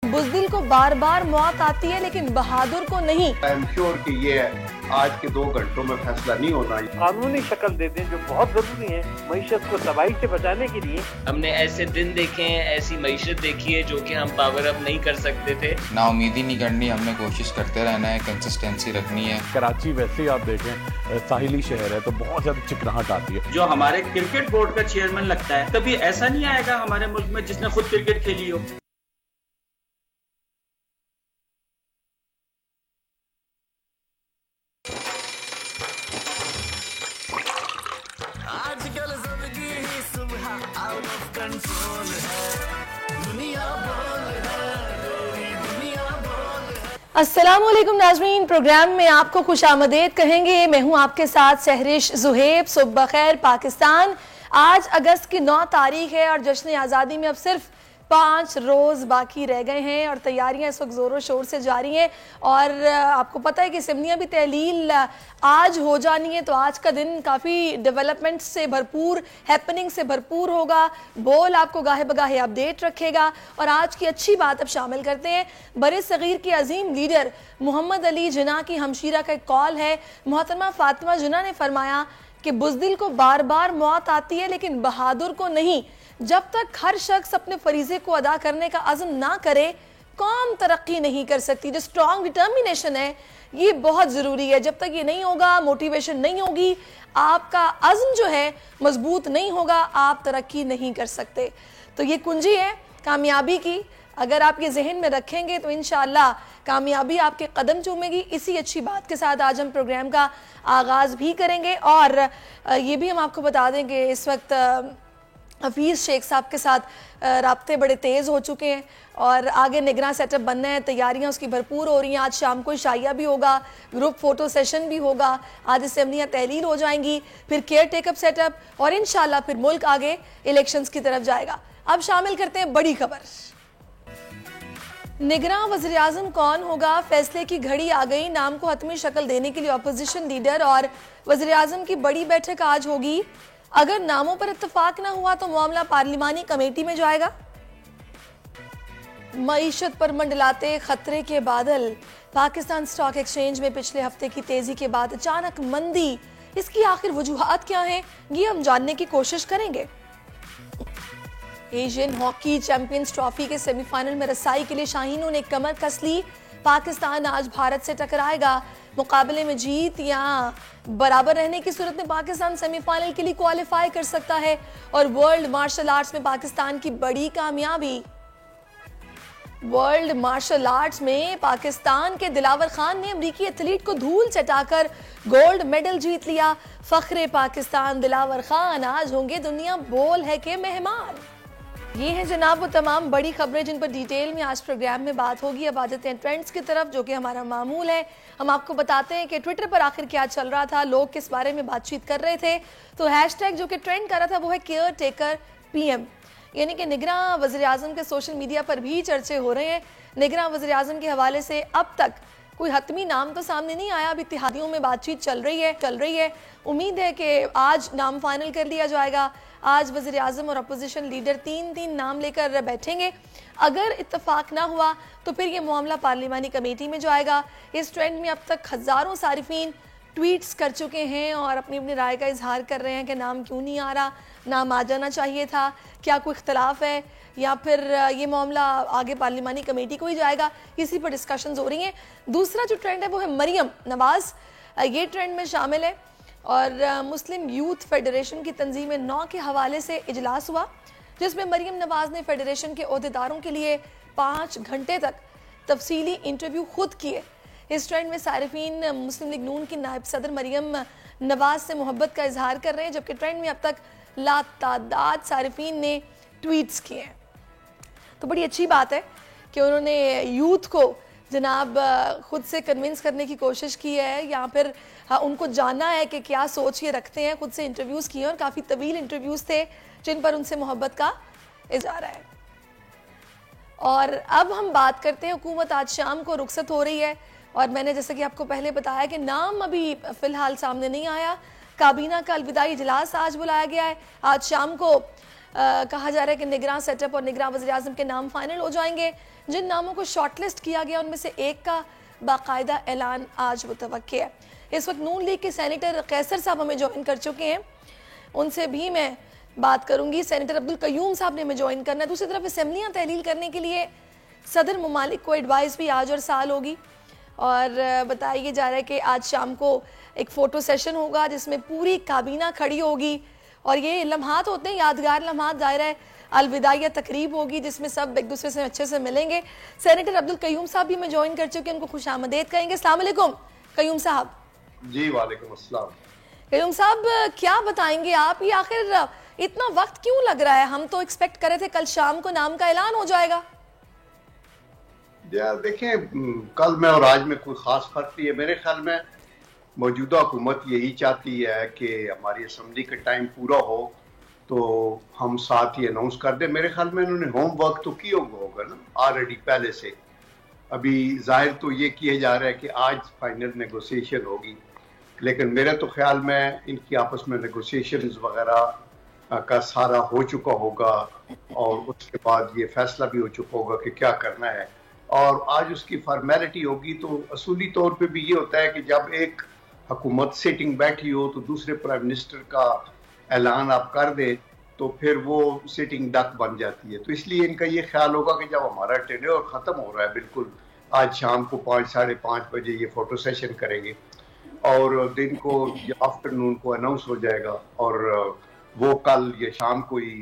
बुज़दिल को बार बार मौत आती है लेकिन बहादुर को नहीं। आई एम श्योर कि ये आज के 2 घंटों में फैसला नहीं होना। कानूनी शक्ल दे दें जो बहुत जरूरी है मईशत को तबाही से बचाने के लिए। हमने ऐसे दिन देखे हैं, ऐसी मईशत देखी है जो कि हम पावर अप नहीं कर सकते थे। नाउमीदी नहीं करनी, हमने कोशिश करते रहना है, कंसिस्टेंसी रखनी है। कराची वैसे ही आप देखें साहिली शहर है तो बहुत ज्यादा चिकनाहट आती है। जो हमारे क्रिकेट बोर्ड का चेयरमैन लगता है, कभी ऐसा नहीं आएगा हमारे मुल्क में जिसने खुद क्रिकेट खेली हो। अस्सलामुअलैकुम नाज़रीन, प्रोग्राम में आपको खुशामदीद कहेंगे। मैं हूं आपके साथ सहरिश ज़ुहैब। सुबह खैर पाकिस्तान। आज अगस्त की 9 तारीख है और जश्न आज़ादी में अब सिर्फ 5 रोज़ बाकी रह गए हैं और तैयारियां इस वक्त ज़ोरों शोर से जारी हैं। और आपको पता है कि सिमनिया भी तहलील आज हो जानी है, तो आज का दिन काफ़ी डेवलपमेंट से भरपूर, हैपनिंग से भरपूर होगा। बोल आपको गाहे बगाहे अपडेट रखेगा। और आज की अच्छी बात अब शामिल करते हैं। बरे सगीर के अजीम लीडर मोहम्मद अली जिन्ना की हमशीरा का एक कॉल है। मोहतरमा फातिमा जिन्ना ने फरमाया कि बुज़दिल को बार बार मौत आती है लेकिन बहादुर को नहीं। जब तक हर शख्स अपने फरीजे को अदा करने का अज़्म ना करे, कौम तरक्की नहीं कर सकती। जो स्ट्रॉन्ग डिटर्मिनेशन है ये बहुत ज़रूरी है। जब तक ये नहीं होगा, मोटिवेशन नहीं होगी, आपका अज़्म जो है मजबूत नहीं होगा, आप तरक्की नहीं कर सकते। तो ये कुंजी है कामयाबी की। अगर आप ये जहन में रखेंगे तो इंशाअल्लाह कामयाबी आपके कदम चूमेगी। इसी अच्छी बात के साथ आज हम प्रोग्राम का आगाज़ भी करेंगे। और ये भी हम आपको बता दें कि इस वक्त हफीज़ शेख साहब के साथ राब्ते बड़े तेज़ हो चुके हैं और आगे निगरान सेटअप बनना है। तैयारियां उसकी भरपूर हो रही हैं। आज शाम को शाइया भी होगा, ग्रुप फ़ोटो सेशन भी होगा, आज असेंबलियाँ तहलील हो जाएंगी, फिर केयर टेकअप सेटअप और इंशाल्लाह फिर मुल्क आगे इलेक्शंस की तरफ जाएगा। अब शामिल करते हैं बड़ी खबर। निगरान वज़ीर आज़म कौन होगा, फैसले की घड़ी आ गई। नाम को हतमी शक्ल देने के लिए अपोजिशन लीडर और वज़ीर आज़म की बड़ी बैठक आज होगी। अगर नामों पर इत्तेफाक ना हुआ तो मामला पार्लिमानी कमेटी में जाएगा। मईशत पर मंडलाते खतरे के बादल। पाकिस्तान स्टॉक एक्सचेंज में पिछले हफ्ते की तेजी के बाद अचानक मंदी, इसकी आखिर वजूहात क्या हैं, ये हम जानने की कोशिश करेंगे। एशियन हॉकी चैंपियंस ट्रॉफी के सेमीफाइनल में रसाई के लिए शाहीनों ने कमर कस ली। पाकिस्तान आज भारत से टकराएगा। मुकाबले में जीत या बराबर रहने की सूरत में पाकिस्तान सेमीफाइनल के लिए क्वालिफाई कर सकता है। और वर्ल्ड मार्शल आर्ट्स में पाकिस्तान की बड़ी कामयाबी। वर्ल्ड मार्शल आर्ट्स में पाकिस्तान के दिलावर खान ने अमरीकी एथलीट को धूल चटाकर गोल्ड मेडल जीत लिया। फख्रे पाकिस्तान दिलावर खान आज होंगे दुनिया बोल है के मेहमान। ये हैं जनाब वो तमाम बड़ी खबरें जिन पर डिटेल में आज प्रोग्राम में बात होगी। अब आ जाते हैं ट्रेंड्स की तरफ, जो कि हमारा मामूल है। हम आपको बताते हैं कि ट्विटर पर आखिर क्या चल रहा था, लोग किस बारे में बातचीत कर रहे थे। तो हैशटैग जो कि ट्रेंड कर रहा था वो है केयर टेकर पीएम, यानी कि निगरान वज़ीर आज़म के सोशल मीडिया पर भी चर्चे हो रहे हैं। निगरान वज़ीर आज़म के हवाले से अब तक कोई हतमी नाम तो सामने नहीं आया। अब इत्तेहादियों में बातचीत चल रही है। उम्मीद है कि आज नाम फाइनल कर लिया जाएगा। आज वज़ीर आज़म और अपोजिशन लीडर 3-3 नाम लेकर बैठेंगे। अगर इत्तेफाक ना हुआ तो फिर ये मामला पार्लिमानी कमेटी में जाएगा। इस ट्रेंड में अब तक हज़ारों सारिफीन ट्वीट्स कर चुके हैं और अपनी अपनी राय का इजहार कर रहे हैं कि नाम क्यों नहीं आ रहा, नाम आ जाना चाहिए था, क्या कोई इख्तलाफ है या फिर ये मामला आगे पार्लिमानी कमेटी को ही जाएगा। इसी पर डिस्कशंस हो रही हैं। दूसरा जो ट्रेंड है वो है मरियम नवाज़, ये ट्रेंड में शामिल है। और मुस्लिम यूथ फेडरेशन की तंजीम 9 के हवाले से इजलास हुआ, जिसमें मरियम नवाज़ ने फेडरेशन के ओहदेदारों के लिए 5 घंटे तक तफसीली इंटरव्यू खुद किए। इस ट्रेंड में सारिफीन मुस्लिम लीग नून की नायब सदर मरियम नवाज़ से मोहब्बत का इजहार कर रहे हैं, जबकि ट्रेंड में अब तक लातादाद सारिफीन ने ट्वीट्स किए हैं। तो बड़ी अच्छी बात है कि उन्होंने यूथ को जनाब खुद से कन्विंस करने की कोशिश की है, या फिर उनको जानना है कि क्या सोच ये रखते हैं। खुद से इंटरव्यूज़ किए और काफ़ी तवील इंटरव्यूज़ थे जिन पर उनसे मोहब्बत का इजहार है। और अब हम बात करते हैं, हुकूमत आज शाम को रुखसत हो रही है और मैंने जैसे कि आपको पहले बताया कि नाम अभी फ़िलहाल सामने नहीं आया। काबीना का अलविदाई इजलास आज बुलाया गया है। आज शाम को कहा जा रहा है कि निगरान सेटअप और निगरान वज़ीर आज़म के नाम फाइनल हो जाएंगे। जिन नामों को शॉर्टलिस्ट किया गया उनमें से एक का बाकायदा ऐलान आज मुतवक्की है। इस वक्त नून लीग के सेनेटर कैसर साहब हमें ज्वाइन कर चुके हैं, उनसे भी मैं बात करूंगी। सेनेटर अब्दुल कयूम साहब ने हमें ज्वाइन करना है। दूसरी तरफ असेंबलियाँ तहलील करने के लिए सदर ममालिक को एडवाइस भी आज और साल होगी, और बताया जा रहा है कि आज शाम को एक फ़ोटो सेशन होगा जिसमें पूरी काबीना खड़ी होगी, और ये लम्हात होते हैं, यादगार लम्हात। ज़ाहिर है अलविदाइया तकरीब होगी जिसमें सब एक दूसरे से अच्छे से मिलेंगे। सेनेटर अब्दुल कयूम साहब भी हमें ज्वाइन कर चुके हैं, उनको खुशामदीद कहेंगे। अस्सलाम वालेकुम कयूम साहब। जी वालेकुम अस्सलाम। कयूम साहब, क्या बताएंगे आप, ये आखिर इतना वक्त क्यों लग रहा है? हम तो एक्सपेक्ट कर रहे थे कल शाम को नाम का ऐलान हो जाएगा। यार देखें, कल में और आज में कोई खास फर्क नहीं है। मेरे ख्याल में मौजूदा हुकूमत यही चाहती है कि हमारी असम्बली का टाइम पूरा हो तो हम साथ ही अनाउंस कर दें। मेरे ख्याल में इन्होंने होमवर्क तो किया होगा ना ऑलरेडी पहले से। अभी जाहिर तो ये किया जा रहा है कि आज फाइनल नेगोशिएशन होगी, लेकिन मेरे तो ख्याल में इनकी आपस में नेगोशिएशंस वगैरह का सारा हो चुका होगा, और उसके बाद ये फैसला भी हो चुका होगा कि क्या करना है, और आज उसकी फॉर्मेलिटी होगी। तो असूली तौर पे भी ये होता है कि जब एक हुकूमत सिटिंग बैठी हो तो दूसरे प्राइम मिनिस्टर का ऐलान आप कर दे तो फिर वो सिटिंग डक बन जाती है। तो इसलिए इनका ये ख्याल होगा कि जब हमारा टेन्योर ख़त्म हो रहा है, बिल्कुल आज शाम को 5 साढ़े 5 बजे ये फ़ोटो सेशन करेंगे, और दिन को या आफ्टरनून को अनाउंस हो जाएगा, और वो कल या शाम को ही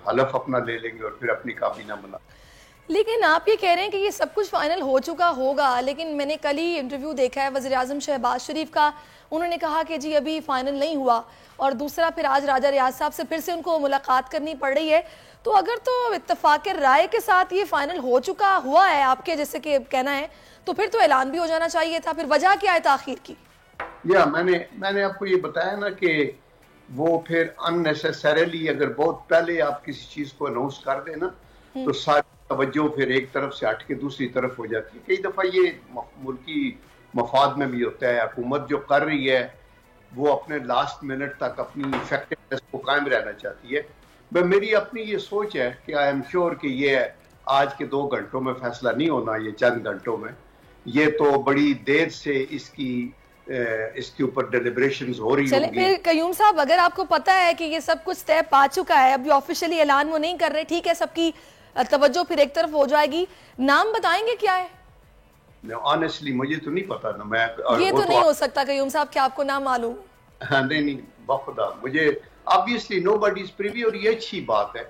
हलफ अपना ले लेंगे और फिर अपनी काबीना बना। लेकिन आप ये कह रहे हैं कि ये सब कुछ फाइनल हो चुका होगा, लेकिन मैंने कल ही इंटरव्यू देखा है वज़ीर आज़म शहबाज शरीफ का, उन्होंने कहा कि जी अभी फाइनल नहीं हुआ, और दूसरा फिर आज राजा रियाज साहब से फिर से उनको मुलाकात करनी पड़ रही है। तो अगर तो इत्तेफाक राय के साथ ये फाइनल हो चुका हुआ है आपके जैसे कि कहना है, तो फिर तो ऐलान भी हो जाना चाहिए था, फिर वजह क्या है ताखीर की? या मैंने आपको ये बताया ना कि वो फिर अननेसेसरीली अगर बहुत पहले आप किसी चीज को अनाउंस कर देना तो सारी तवज्जो फिर एक तरफ से हट के दूसरी तरफ हो जाती है। कई दफा ये मुल्की मफाद में भी होता है। हुकूमत जो कर रही है वो अपने लास्ट मिनट तक अपनी इफेक्टिवनेस को कायम रहना चाहती है। मेरी अपनी ये सोच है कि आई एम श्योर कि ये आज के 2 घंटों में फैसला नहीं होना, ये चंद घंटों में, ये तो बड़ी देर से इसके ऊपर डिलिब्रेशंस हो रही होंगी। फिर कयूम साहब, अगर आपको पता है कि ये सब कुछ तय पा चुका है, अभी ऑफिशियली ऐलान वो नहीं कर रहे, ठीक है, सबकी तवज्जो फिर एक तरफ हो जाएगी, नाम बताएंगे क्या है? ऑनेस्टली मुझे तो नहीं पता ना, मैं ये तो नहीं हो सकता कयूम साहब कि आपको नाम मालूम। हाँ, नहीं बाखुदा मुझे ऑब्वियसली नोबडी इज प्रिवी, और ये अच्छी बात है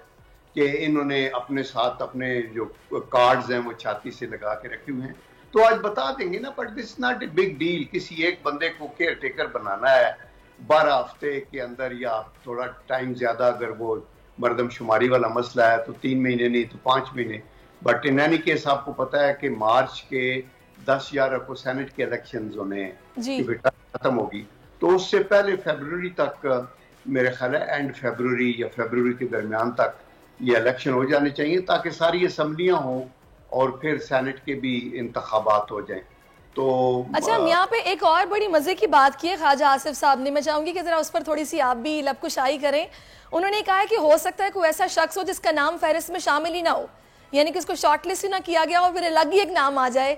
कि इन्होंने अपने साथ अपने जो कार्ड्स हैं वो छाती से लगा के रखे हुए हैं, तो आज बता देंगे ना। But this not a big deal. किसी एक बंदे को केयर टेकर बनाना है 12 हफ्ते के अंदर, या थोड़ा टाइम ज्यादा, अगर वो मरदमशुमारी वाला मसला है तो 3 महीने नहीं तो 5 महीने। बट इन एनी केस आपको पता है कि मार्च के 10-11 को सेनेट के इलेक्शंस होने हैं, खत्म होगी, तो उससे पहले फरवरी तक, मेरे ख्याल है एंड फरवरी या फरवरी के दरमियान तक ये इलेक्शन हो जाने चाहिए, ताकि सारी असम्बलियां हों और फिर सेनेट के भी इंतखाबात हो जाएं। तो अच्छा, हम यहाँ पे एक और बड़ी मजे की बात की है ख्वाजा आसिफ साहब ने, मैं चाहूंगी कि जरा उस पर थोड़ी सी आप भी लबकुशाई करें। उन्होंने कहा है कि हो सकता है कोई ऐसा शख्स हो जिसका नाम फहरिस्त में शामिल ही ना हो, यानी कि उसको शॉर्टलिस्ट ही ना किया गया और फिर अलग ही एक नाम आ जाए,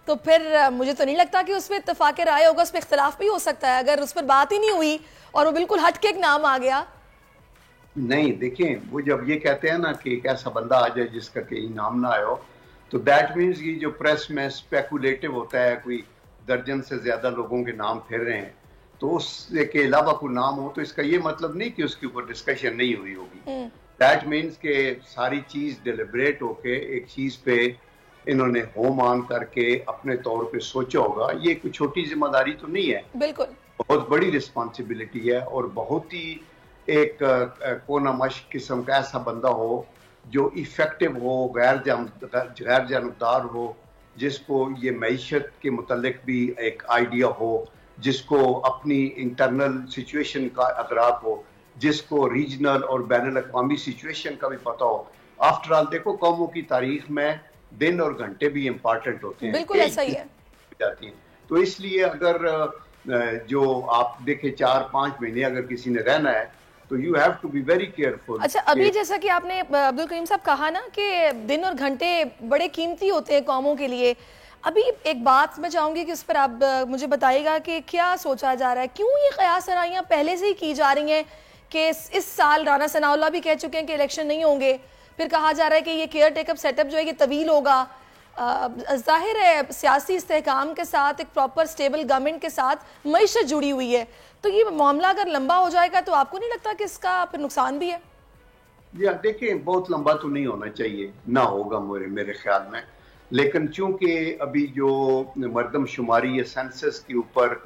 तो फिर मुझे तो नहीं लगता कि उस पर इत्तेफाक राय होगा, उस पर इख्तलाफ भी हो सकता है। अगर उस पर बात ही नहीं हुई और वो बिल्कुल हट के एक नाम आ गया। नहीं, देखें, वो जब ये कहते हैं ना कि एक ऐसा बंदा आ जाए जिसका कहीं नाम ना आया हो, तो दैट मीन्स कि जो प्रेस में स्पेकुलेटिव होता है, कोई दर्जन से ज्यादा लोगों के नाम फिर रहे हैं, तो उसके अलावा कोई नाम हो, तो इसका ये मतलब नहीं कि उसके ऊपर डिस्कशन नहीं हुई होगी। दैट मीन्स के सारी चीज डिलिब्रेट होके एक चीज पे इन्होंने होम ऑन करके अपने तौर पे सोचा होगा। ये कोई छोटी जिम्मेदारी तो नहीं है, बिल्कुल बहुत बड़ी रिस्पॉन्सिबिलिटी है, और बहुत ही एक कोना मश किस्म का ऐसा बंदा हो जो इफेक्टिव हो, गैर जानबदार हो, जिसको ये मईशत के मुतल्लिक भी एक आइडिया हो, जिसको अपनी इंटरनल सिचुएशन का अदराक हो, जिसको रीजनल और बैनुल अक़वामी सिचुएशन का भी पता हो। आफ्टर ऑल देखो, कौमों की तारीख में दिन और घंटे भी इम्पोर्टेंट होते हैं, बिल्कुल ऐसा ही है जाती हैं। तो इसलिए अगर जो आप देखें 4-5 महीने अगर किसी ने रहना है तो you have to be very careful. अच्छा, अभी जैसा कि आपने अब्दुल करीम साहब कहा ना कि दिन और घंटे बड़े कीमती होते हैं कौमों के लिए, अभी एक बात मैं चाहूंगी कि उस पर आप मुझे बताइएगा कि क्या सोचा जा रहा है, क्यों ये कयास आराइयाँ पहले से ही की जा रही हैं कि इस साल राना सनाउल्लाह भी कह चुके हैं कि इलेक्शन नहीं होंगे, फिर कहा जा रहा है कि ये केयर टेकअप सेटअप जो है ये तवील होगा। जाहिर है सियासी इस्तेहकाम के साथ एक प्रॉपर स्टेबल गवर्नमेंट के साथ मईशत जुड़ी हुई है, तो ये मामला अगर लंबा हो जाएगा तो आपको नहीं लगता कि इसका फिर नुकसान भी है? या देखें, बहुत लंबा तो नहीं होना चाहिए, ना होगा मेरे ख्याल में, लेकिन चूंकि अभी जो मरदमशुमारी या सेंसस के ऊपर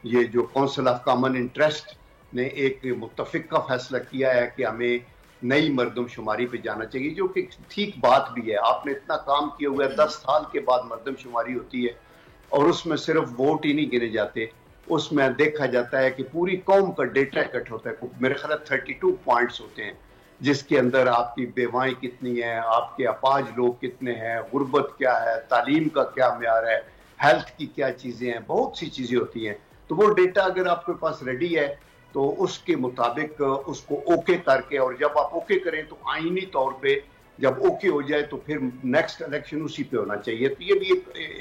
ये जो काउंसिल ऑफ कॉमन इंटरेस्ट ने एक मुत्तफिक का फैसला किया है कि हमें नई मरदमशुमारी पे जाना चाहिए, जो कि ठीक बात भी है। आपने इतना काम किया हुआ है, 10 साल के बाद मरदमशुमारी होती है और उसमें सिर्फ वोट ही नहीं गिने जाते, उसमें देखा जाता है कि पूरी कौम का डेटा इकट्ठा होता है। मेरे ख्याल 32 पॉइंट्स होते हैं जिसके अंदर आपकी बेवाएं कितनी हैं, आपके अपाज लोग कितने हैं, गुर्बत क्या है, तालीम का क्या म्यार है, हेल्थ की क्या चीज़ें हैं, बहुत सी चीज़ें होती हैं। तो वो डेटा अगर आपके पास रेडी है तो उसके मुताबिक उसको ओके करके, और जब आप ओके करें तो आईनी तौर पे जब ओके हो जाए तो फिर नेक्स्ट इलेक्शन उसी पे होना चाहिए। तो ये भी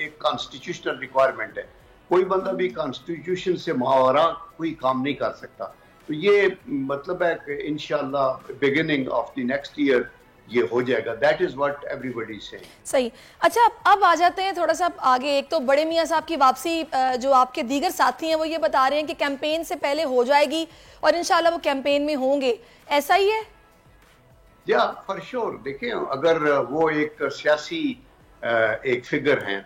एक कॉन्स्टिट्यूशनल रिक्वायरमेंट है, कोई बंदा भी कॉन्स्टिट्यूशन से मावरा कोई काम नहीं कर सकता। तो ये मतलब है कि इंशाल्लाह beginning of the next year ये हो जाएगा। That is what everybody is saying. सही। अच्छा, अब आ जाते हैं थोड़ा सा आगे। एक तो बड़े मियां साहब की वापसी, जो आपके दीगर साथी हैं वो ये बता रहे हैं कि कैंपेन से पहले हो जाएगी और इंशाल्लाह वो कैंपेन में होंगे, ऐसा ही है? या फॉर श्योर। देखें, अगर वो एक सियासी एक फिगर हैं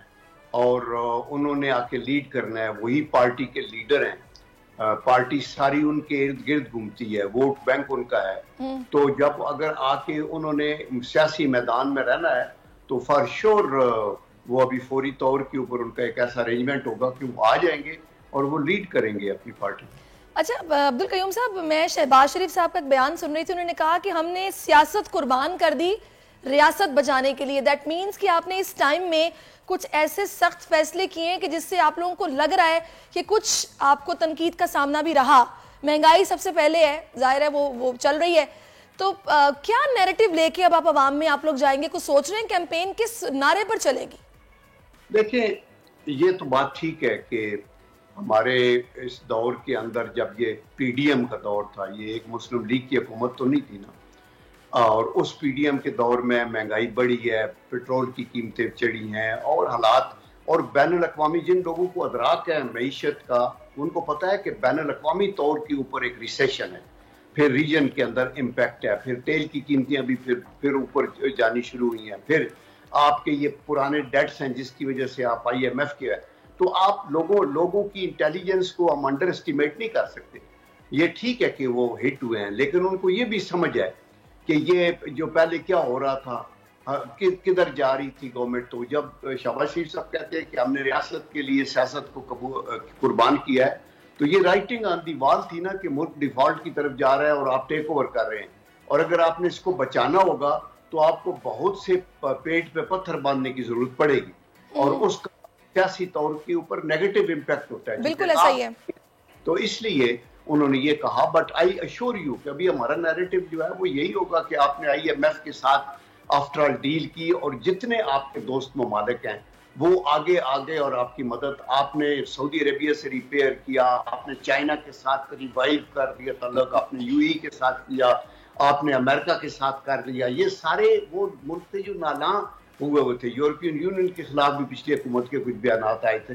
और उन्होंने आके लीड करना है, वही पार्टी के लीडर हैं, पार्टी सारी उनके इर्द गिर्द घूमती है, वोट बैंक उनका है, तो जब अगर आके उन्होंने सियासी मैदान में रहना है तो फॉर श्योर वो अभी फौरी तौर के ऊपर उनका एक ऐसा अरेंजमेंट होगा कि वो आ जाएंगे और वो लीड करेंगे अपनी पार्टी। अच्छा अब्दुल कयूम साहब, मैं शहबाज शरीफ साहब का बयान सुन रही थी, उन्होंने कहा कि हमने सियासत कुर्बान कर दी रियासत बचाने के लिए। दैट मीन्स कि आपने इस टाइम में कुछ ऐसे सख्त फैसले किए हैं कि जिससे आप लोगों को लग रहा है कि कुछ आपको तनकीद का सामना भी रहा। महंगाई सबसे पहले है, जाहिर है वो चल रही है, तो क्या नैरेटिव लेके अब आप आवाम में आप लोग जाएंगे? कुछ सोच रहे हैं कैंपेन किस नारे पर चलेगी? देखिए, ये तो बात ठीक है कि हमारे इस दौर के अंदर जब ये पीडीएम का दौर था, ये एक मुस्लिम लीग की हुकूमत तो नहीं थी ना, और उस पीडीएम के दौर में महंगाई बढ़ी है, पेट्रोल की कीमतें चढ़ी हैं और हालात, और बैनुल-अक़वामी जिन लोगों को अदराक है मईशत का, उनको पता है कि बैनुल-अक़वामी तौर के ऊपर एक रिसेशन है, फिर रीजन के अंदर इम्पैक्ट है, फिर तेल की कीमतें भी फिर ऊपर जानी शुरू हुई हैं, फिर आपके ये पुराने डेट्स हैं जिसकी वजह से आप IMF के है। तो आप लोगों की इंटेलिजेंस को हम अंडर एस्टिमेट नहीं कर सकते। ये ठीक है कि वो हिट हुए हैं, लेकिन उनको ये भी समझ है कि ये जो पहले क्या हो रहा था, किधर जा रही थी गवर्नमेंट। तो जब शहबाज शरीफ साहब कहते हैं कि हमने रियासत के लिए सियासत को कुर्बान किया है, तो ये राइटिंग ऑन दी वॉल थी ना कि मुल्क डिफॉल्ट की तरफ जा रहा है और आप टेक ओवर कर रहे हैं, और अगर आपने इसको बचाना होगा तो आपको बहुत से पेट पे पत्थर बांधने की जरूरत पड़ेगी, और उसका सियासी तौर के ऊपर नेगेटिव इम्पैक्ट होता है। बिल्कुल ऐसा ही है। तो इसलिए उन्होंने ये कहा, बट आई अश्योर यू कि अभी हमारा नैरेटिव जो है वो यही होगा कि आपने IMF के साथ आफ्टर ऑल डील की, और जितने आपके दोस्त ममालिक हैं वो आगे और आपकी मदद, आपने सऊदी अरेबिया से रिपेयर किया, आपने चाइना के साथ रिवाइव कर दिया तल्लुक, आपने UAE के साथ किया, आपने अमेरिका के साथ कर लिया। ये सारे वो मुल्क थे जो नाला हुए थे। यूरोपियन यूनियन के खिलाफ भी पिछली हुकूमत के कुछ बयान आए थे।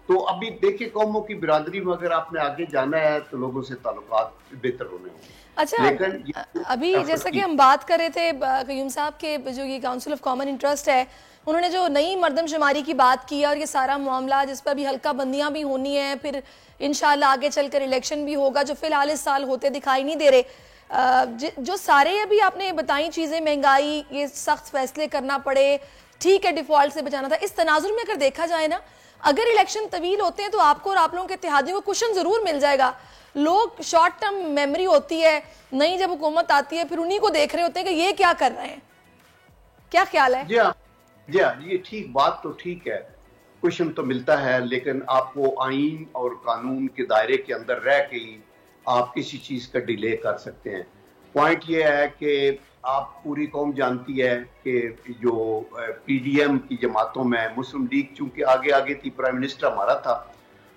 तो अभी देखिए, कौमों की बिरादरी में अगर आपने आगे जाना है तो लोगों से ताल्लुकात बेहतर होने होंगे। अच्छा, लेकिन अभी जैसा कि हम बात कर रहे थे कयूम साहब के, जो ये काउंसिल ऑफ कॉमन इंटरेस्ट है, उन्होंने जो नई मरदमशुमारी की बात की और ये सारा मामला जिस पर अभी हल्का बंदियां भी होनी है, फिर इंशाल्लाह आगे चलकर इलेक्शन भी होगा जो फिलहाल इस साल होते दिखाई नहीं दे रहे, जो सारे अभी आपने बताई चीजें, महंगाई, ये सख्त फैसले करना पड़े, ठीक है डिफॉल्ट से बचाना था, इस तनाजुर में अगर देखा जाए ना, अगर इलेक्शन तवील होते हैं तो आपको और आप लोगों के इत्तेहादियों को कुशन जरूर मिल जाएगा। लोग शॉर्ट टर्म मेमोरी होती है, नई जब हुकूमत आती है फिर उन्हीं को देख रहे होते हैं कि ये क्या कर रहे हैं। क्या ख्याल है? जी ये ठीक, बात तो ठीक है, कुशन तो मिलता है, लेकिन आपको आईन और कानून के दायरे के अंदर रह के ही आप किसी चीज़ का डिले कर सकते हैं। पॉइंट ये है कि आप पूरी कौम जानती है कि जो PDM की जमातों में मुस्लिम लीग चूंकि आगे आगे थी, प्राइम मिनिस्टर हमारा था,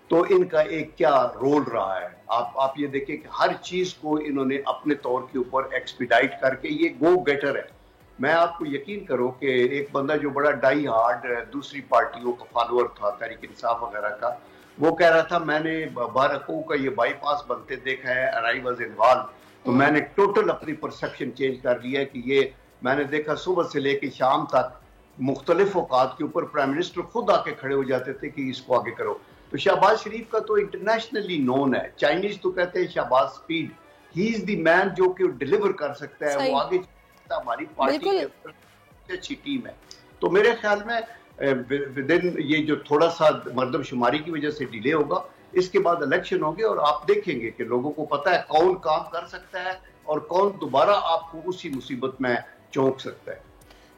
तो इनका एक क्या रोल रहा है। आप ये देखिए कि हर चीज़ को इन्होंने अपने तौर के ऊपर एक्सपीडाइट करके, ये गो गेटर है। मैं आपको यकीन करो कि एक बंदा जो बड़ा डाई हार्ड दूसरी पार्टियों का फॉलोअर था, तहरीक इंसाफ वगैरह का, वो कह रहा था मैंने बारकों का ये बाईपास बनते देखा है एंड आई वाज इन्वॉल्व, तो मैंने टोटल अपनी परसेप्शन चेंज कर लिया कि ये मैंने देखा सुबह से लेकर शाम तक मुख्तलिफ औकात के ऊपर प्राइम मिनिस्टर खुद आके खड़े हो जाते थे कि इसको आगे करो। तो शहबाज शरीफ का तो इंटरनेशनली नोन है, चाइनीज तो कहते हैं Shahbaz speed, he is the man जो कि डिलीवर कर सकता है, वो आगे हमारी पार्टी की अच्छी टीम है। तो मेरे ख्याल में विदिन ये जो थोड़ा सा मर्दमशुमारी की वजह से डिले होगा, इसके बाद इलेक्शन होंगे और आप देखेंगे कि लोगों को पता है कौन काम कर सकता है और कौन दोबारा आपको उसी मुसीबत में चौंक सकता है।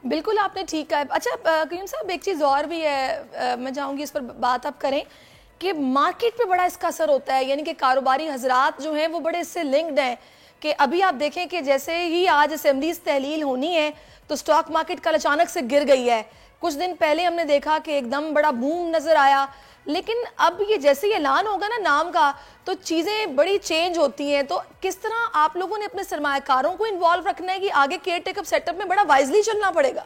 बिल्कुल आपने ठीक कहा। अच्छा कयूम साहब, एक चीज़ और भी है, मैं चाहूँगी इस पर बात आप करें कि मार्केट पे बड़ा इसका असर होता है, यानी कि कारोबारी हजरात जो हैं वो बड़े इससे लिंक्ड हैं कि अभी आप देखें कि जैसे ही आज असेंबलीज तहलील होनी है तो स्टॉक मार्केट कल अचानक से गिर गई है। कुछ दिन पहले हमने देखा कि एकदम बड़ा बूम नजर आया, लेकिन अब ये जैसे ही ऐलान होगा ना नाम का, तो चीज़ें बड़ी चेंज होती हैं। तो किस तरह आप लोगों ने अपने सरमायाकारों को इन्वॉल्व रखना है कि आगे केयर टेकअप सेटअप में बड़ा वाइजली चलना पड़ेगा?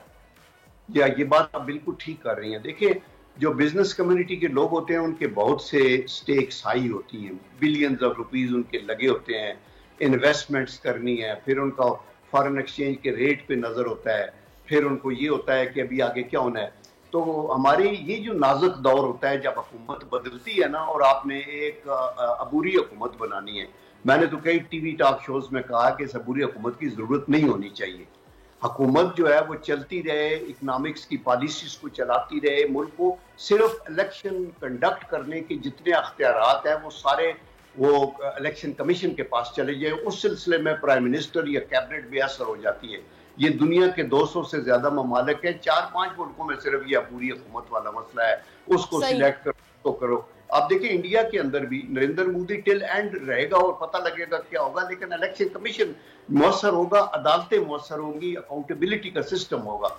ये बात आप बिल्कुल ठीक कर रही हैं। देखिए, जो बिजनेस कम्युनिटी के लोग होते हैं उनके बहुत से स्टेक्स हाई होती हैं, बिलियंस ऑफ रुपीज उनके लगे होते हैं, इन्वेस्टमेंट्स करनी है, फिर उनका फॉरेन एक्सचेंज के रेट पे नजर होता है, फिर उनको ये होता है कि अभी आगे क्या होना है। तो हमारी ये जो नाजुक दौर होता है जब हुकूमत बदलती है ना, और आपने एक अबूरी हुकूमत बनानी है, मैंने तो कई टीवी टॉक शोज में कहा कि इस अबूरी हुकूमत की जरूरत नहीं होनी चाहिए। हुकूमत जो है वो चलती रहे, इकोनॉमिक्स की पॉलिसीज को चलाती रहे, मुल्क को सिर्फ इलेक्शन कंडक्ट करने के जितने अख्तियारात हैं वो सारे वो इलेक्शन कमीशन के पास चले जाए। उस सिलसिले में प्राइम मिनिस्टर या कैबिनेट बेअसर हो जाती है। ये दुनिया के 200 से ज्यादा ममालिक हैं, 4-5 मुल्कों में सिर्फ ये पूरी हुकूमत वाला मसला है, उसको सिलेक्ट करो तो करो। आप देखिए इंडिया के अंदर भी नरेंद्र मोदी टिल एंड रहेगा और पता लगेगा क्या होगा, लेकिन इलेक्शन कमीशन मुअस्सर होगा, अदालतें मुअस्सर होंगी, अकाउंटेबिलिटी का सिस्टम होगा।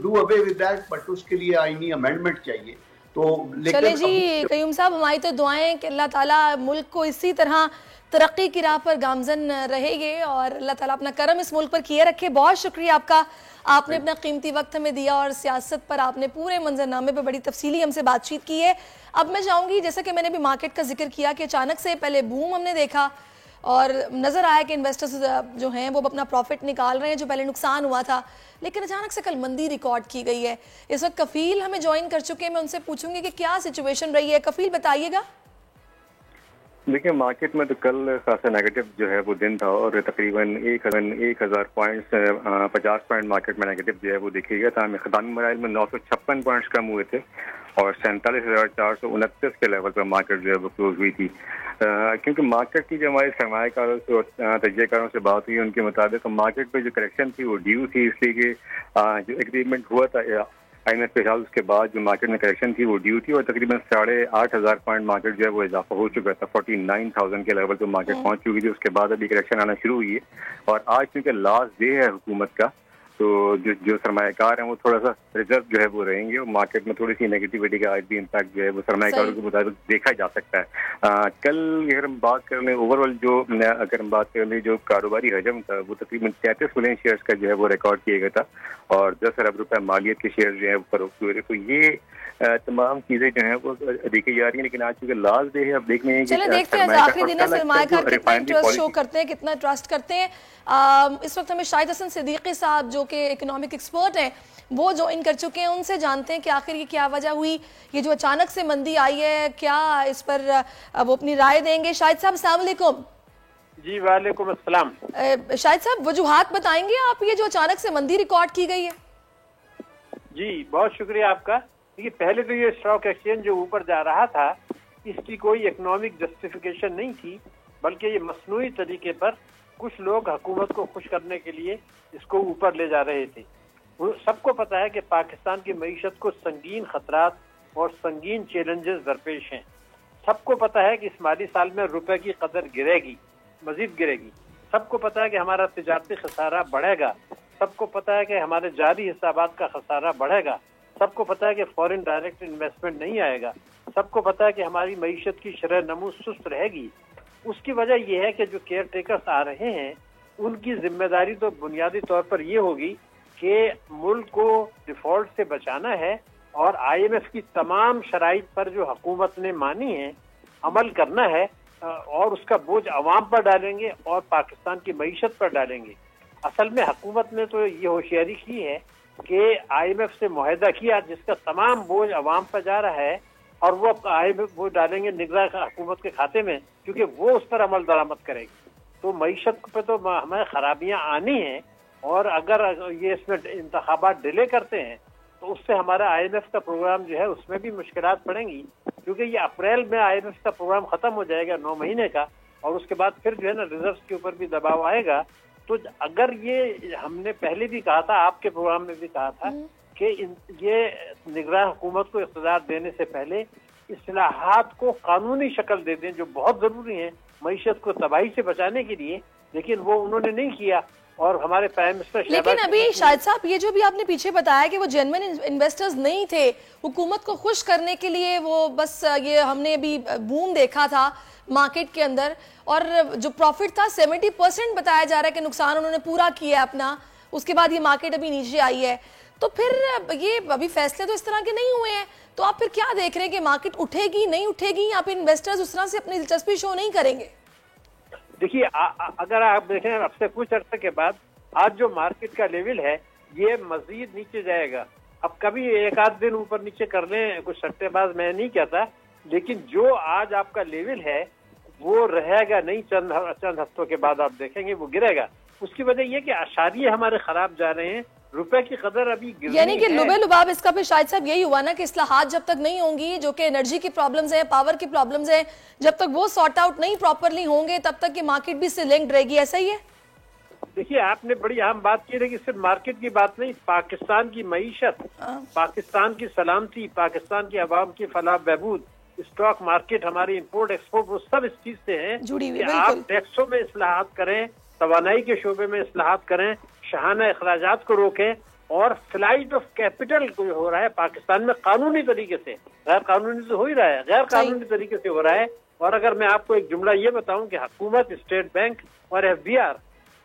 Do away with that, but उसके लिए आईनी अमेंडमेंट चाहिए। तो चले जी कयूम साहब, हमारी तो दुआएं कि अल्लाह ताला मुल्क को इसी तरह तरक्की की राह पर गामजन रहेंगे और अल्लाह ताला अपना करम इस मुल्क पर किए रखे। बहुत शुक्रिया आपका, आपने अपना कीमती वक्त हमें दिया और सियासत पर आपने पूरे मंजरनामे पर बड़ी तफसीली हमसे बातचीत की है। अब मैं चाहूँगी, जैसा कि मैंने भी मार्केट का जिक्र किया कि अचानक से पहले बूम हमने देखा और नज़र आया कि इन्वेस्टर्स जो हैं वो अपना प्रॉफिट निकाल रहे हैं जो पहले नुकसान हुआ था, लेकिन अचानक से कल मंदी रिकॉर्ड की गई है। इस वक्त कफील हमें ज्वाइन कर चुके हैं, मैं उनसे पूछूंगी कि क्या सिचुएशन रही है। कफील बताइएगा। देखिए, मार्केट में तो कल खासा नेगेटिव जो है वो दिन था और तकरीबन 1000 पॉइंट्स 50 पॉइंट मार्केट में नेगेटिव जो है वो देखिएगा था। इख्तितामी मराइल में 956 पॉइंट्स कम हुए थे और 47,429 के लेवल पर मार्केट जो है वो क्लोज हुई थी। क्योंकि मार्केट की जो हमारे सरमायाकारों से और तजज़ियाकारों से बात हुई, उनके मुताबिक मार्केट में जो करेक्शन थी वो ड्यू थी, इसलिए कि जो एग्रीमेंट हुआ था IMF के साथ, उसके बाद जो मार्केट में करेक्शन थी वो ड्यू थी और तकरीबन 8,500 पॉइंट मार्केट जो है वो इजाफा हो चुका था। 49,000 के लेवल पर मार्केट पहुंच चुकी थी। उसके बाद अभी करेक्शन आना शुरू हुई है और आज क्योंकि लास्ट डे है हुकूमत का, तो जो सरमायाकार हैं वो थोड़ा सा रिजर्व जो है वो रहेंगे और मार्केट में थोड़ी सी नेगेटिविटी का आज भी इम्पैक्ट जो है वो सरमायाकारों के मुताबिक देखा जा सकता है। कल अगर हम बात कर लें ओवरऑल अगर हम बात कर लें जो कारोबारी हजम था वो तकरीबन 33 मिलियन शेयर्स का जो है वो रिकॉर्ड किया गया था और 10 अरब रुपए मालियत के शेयर जो है वो फरोख्त हुए थे। तो ये तमाम चीजें जो है वो देखी जा रही है, लेकिन आज चूंकि लास्ट डे है, अब देखने हैं चलो देखते हैं आखिरी दिन है सरमायाकार कितना इंटरेस्ट शो करते हैं, कितना ट्रस्ट करते हैं। इस वक्त हमें शाहिद हसन सिद्दीकी साहब जो कि इकोनॉमिक एक्सपर्ट हैं वो ज्वाइन कर चुके हैं, उनसे जानते हैं कि आखिर ये क्या वजह हुई, ये जो अचानक से मंदी आई है, क्या इस पर वो अपनी राय देंगे। शाहिद साहब अस्सलाम वालेकुम। जी वालेकुम अस्सलाम। शाहिद साहब वजूहात बताएंगे आप, ये जो अचानक से मंदी रिकॉर्ड की गई है? जी बहुत शुक्रिया आपका। देखिए, पहले तो ये स्टॉक एक्सचेंज जो ऊपर जा रहा था इसकी कोई इकोनॉमिक जस्टिफिकेशन नहीं थी, बल्कि ये मसनूई तरीके पर कुछ लोग हुकूमत को खुश करने के लिए इसको ऊपर ले जा रहे थे। सबको पता है कि पाकिस्तान की मईशत को संगीन खतरात और संगीन चैलेंजेस दरपेश हैं। सबको पता है कि इस माली साल में रुपए की कदर गिरेगी, मजीद गिरेगी। सबको पता है कि हमारा तिजारती खसारा बढ़ेगा। सबको पता है कि हमारे जारी हिसाबात का खसारा बढ़ेगा। सबको पता है कि फॉरेन डायरेक्ट इन्वेस्टमेंट नहीं आएगा। सबको पता है कि हमारी मईशत की शरह नमू सुस्त रहेगी। उसकी वजह यह है कि जो केयर टेकर्स आ रहे हैं उनकी जिम्मेदारी तो बुनियादी तौर पर यह होगी कि मुल्क को डिफॉल्ट से बचाना है और IMF की तमाम शराइत पर जो हुकूमत ने मानी है अमल करना है और उसका बोझ अवाम पर डालेंगे और पाकिस्तान की मईशत पर डालेंगे। असल में हुकूमत ने तो ये होशियारी की है कि IMF से मुआहदा किया जिसका तमाम बोझ अवाम पर जा रहा है और वो IMF वो डालेंगे निगरान हुकूमत के खाते में, क्योंकि वो उस पर अमल दरामद करेगी। तो मईशत पे तो हमें खराबियां आनी हैं और अगर ये इसमें इंतखाबात डिले करते हैं तो उससे हमारा IMF का प्रोग्राम जो है उसमें भी मुश्किलात पड़ेंगी, क्योंकि ये अप्रैल में IMF का प्रोग्राम खत्म हो जाएगा 9 महीने का और उसके बाद फिर जो है ना रिजर्व के ऊपर भी दबाव आएगा। तो अगर ये हमने पहले भी कहा था, आपके प्रोग्राम में भी कहा था कि ये निगरान हुकूमत को इख्तियार देने से पहले इस्लाहात को कानूनी शक्ल दे दें, जो बहुत जरूरी है मईशत को तबाही से बचाने के लिए, लेकिन वो उन्होंने नहीं किया। और हमारे प्राइम मिनिस्टर लेकिन अभी शाहिद साहब ये जो भी आपने पीछे बताया कि वो जेन्युइन इन्वेस्टर्स नहीं थे, हुकूमत को खुश करने के लिए वो बस ये हमने भी बूम देखा था मार्केट के अंदर और जो प्रॉफिट था 70% बताया जा रहा है कि नुकसान उन्होंने पूरा किया अपना, उसके बाद ये मार्केट अभी नीचे आई है। तो फिर ये अभी फैसले तो इस तरह के नहीं हुए हैं, तो आप फिर क्या देख रहे हैं कि मार्केट उठेगी नहीं उठेगी या फिर इन्वेस्टर्स उस तरह से अपनी दिलचस्पी शो नहीं करेंगे? देखिए अगर आप देखें अब से कुछ अर्से के बाद आज जो मार्केट का लेवल है ये मजीद नीचे जाएगा। अब कभी एक आध दिन ऊपर नीचे कर लें, कुछ सट्टेबाज मैं नहीं कहता, लेकिन जो आज आपका लेवल है वो रहेगा नहीं। चंद हफ्तों के बाद आप देखेंगे वो गिरेगा। उसकी वजह ये कि आशारिये हमारे खराब जा रहे हैं, रुपए की कदर अभी यानी कि लुबे लुबाब इसका फिर शायद साहब यही हुआ ना कि इस्लाहात जब तक नहीं होंगी, जो कि एनर्जी की प्रॉब्लम्स है, पावर की प्रॉब्लम्स है, जब तक वो सॉर्ट आउट नहीं प्रॉपरली होंगे तब तक ये मार्केट भी इससे लिंक्ड रहेगी। ऐसा ही है? देखिए आपने बड़ी अहम बात की है कि सिर्फ मार्केट की बात नहीं, पाकिस्तान की मईशत, पाकिस्तान की सलामती, पाकिस्तान की आवाम की फलाह बहबूद, स्टॉक मार्केट, हमारी इंपोर्ट एक्सपोर्ट, वो सब इस चीज से है कि आप टैक्सों में इस्लाहात करें, तवानाई के शोबे में इस्लाहात करें, शहाना अखराजात को रोकें और फ्लाइट ऑफ कैपिटल को हो रहा है पाकिस्तान में कानूनी तरीके से, गैर कानूनी तो हो ही रहा है, गैर कानूनी तरीके से हो रहा है। और अगर मैं आपको एक जुमला ये बताऊं कि हुकूमत, स्टेट बैंक और FBR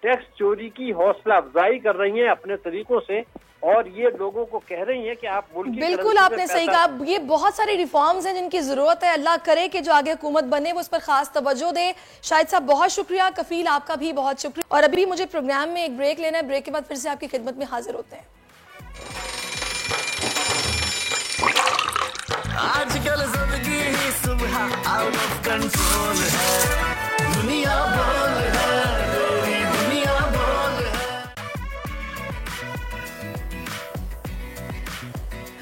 टैक्स चोरी की हौसला अफजाई कर रही है अपने तरीकों से और ये लोगों को कह रही है कि आप मुल्क की बिल्कुल आपने सही कहा। ये बहुत सारी रिफॉर्म्स हैं जिनकी जरूरत है। अल्लाह करे कि जो आगे हुकूमत बने वो उस पर खास तवज्जो दे। शाहिद साहब बहुत शुक्रिया, कफील आपका भी बहुत शुक्रिया। और अभी मुझे प्रोग्राम में एक ब्रेक लेना है, ब्रेक के बाद फिर से आपकी खिदमत में हाजिर होते हैं। आजकल जिंदगी ही सुबह आउट ऑफ कंट्रोल है, दुनिया बोल है, दुनिया बोल है।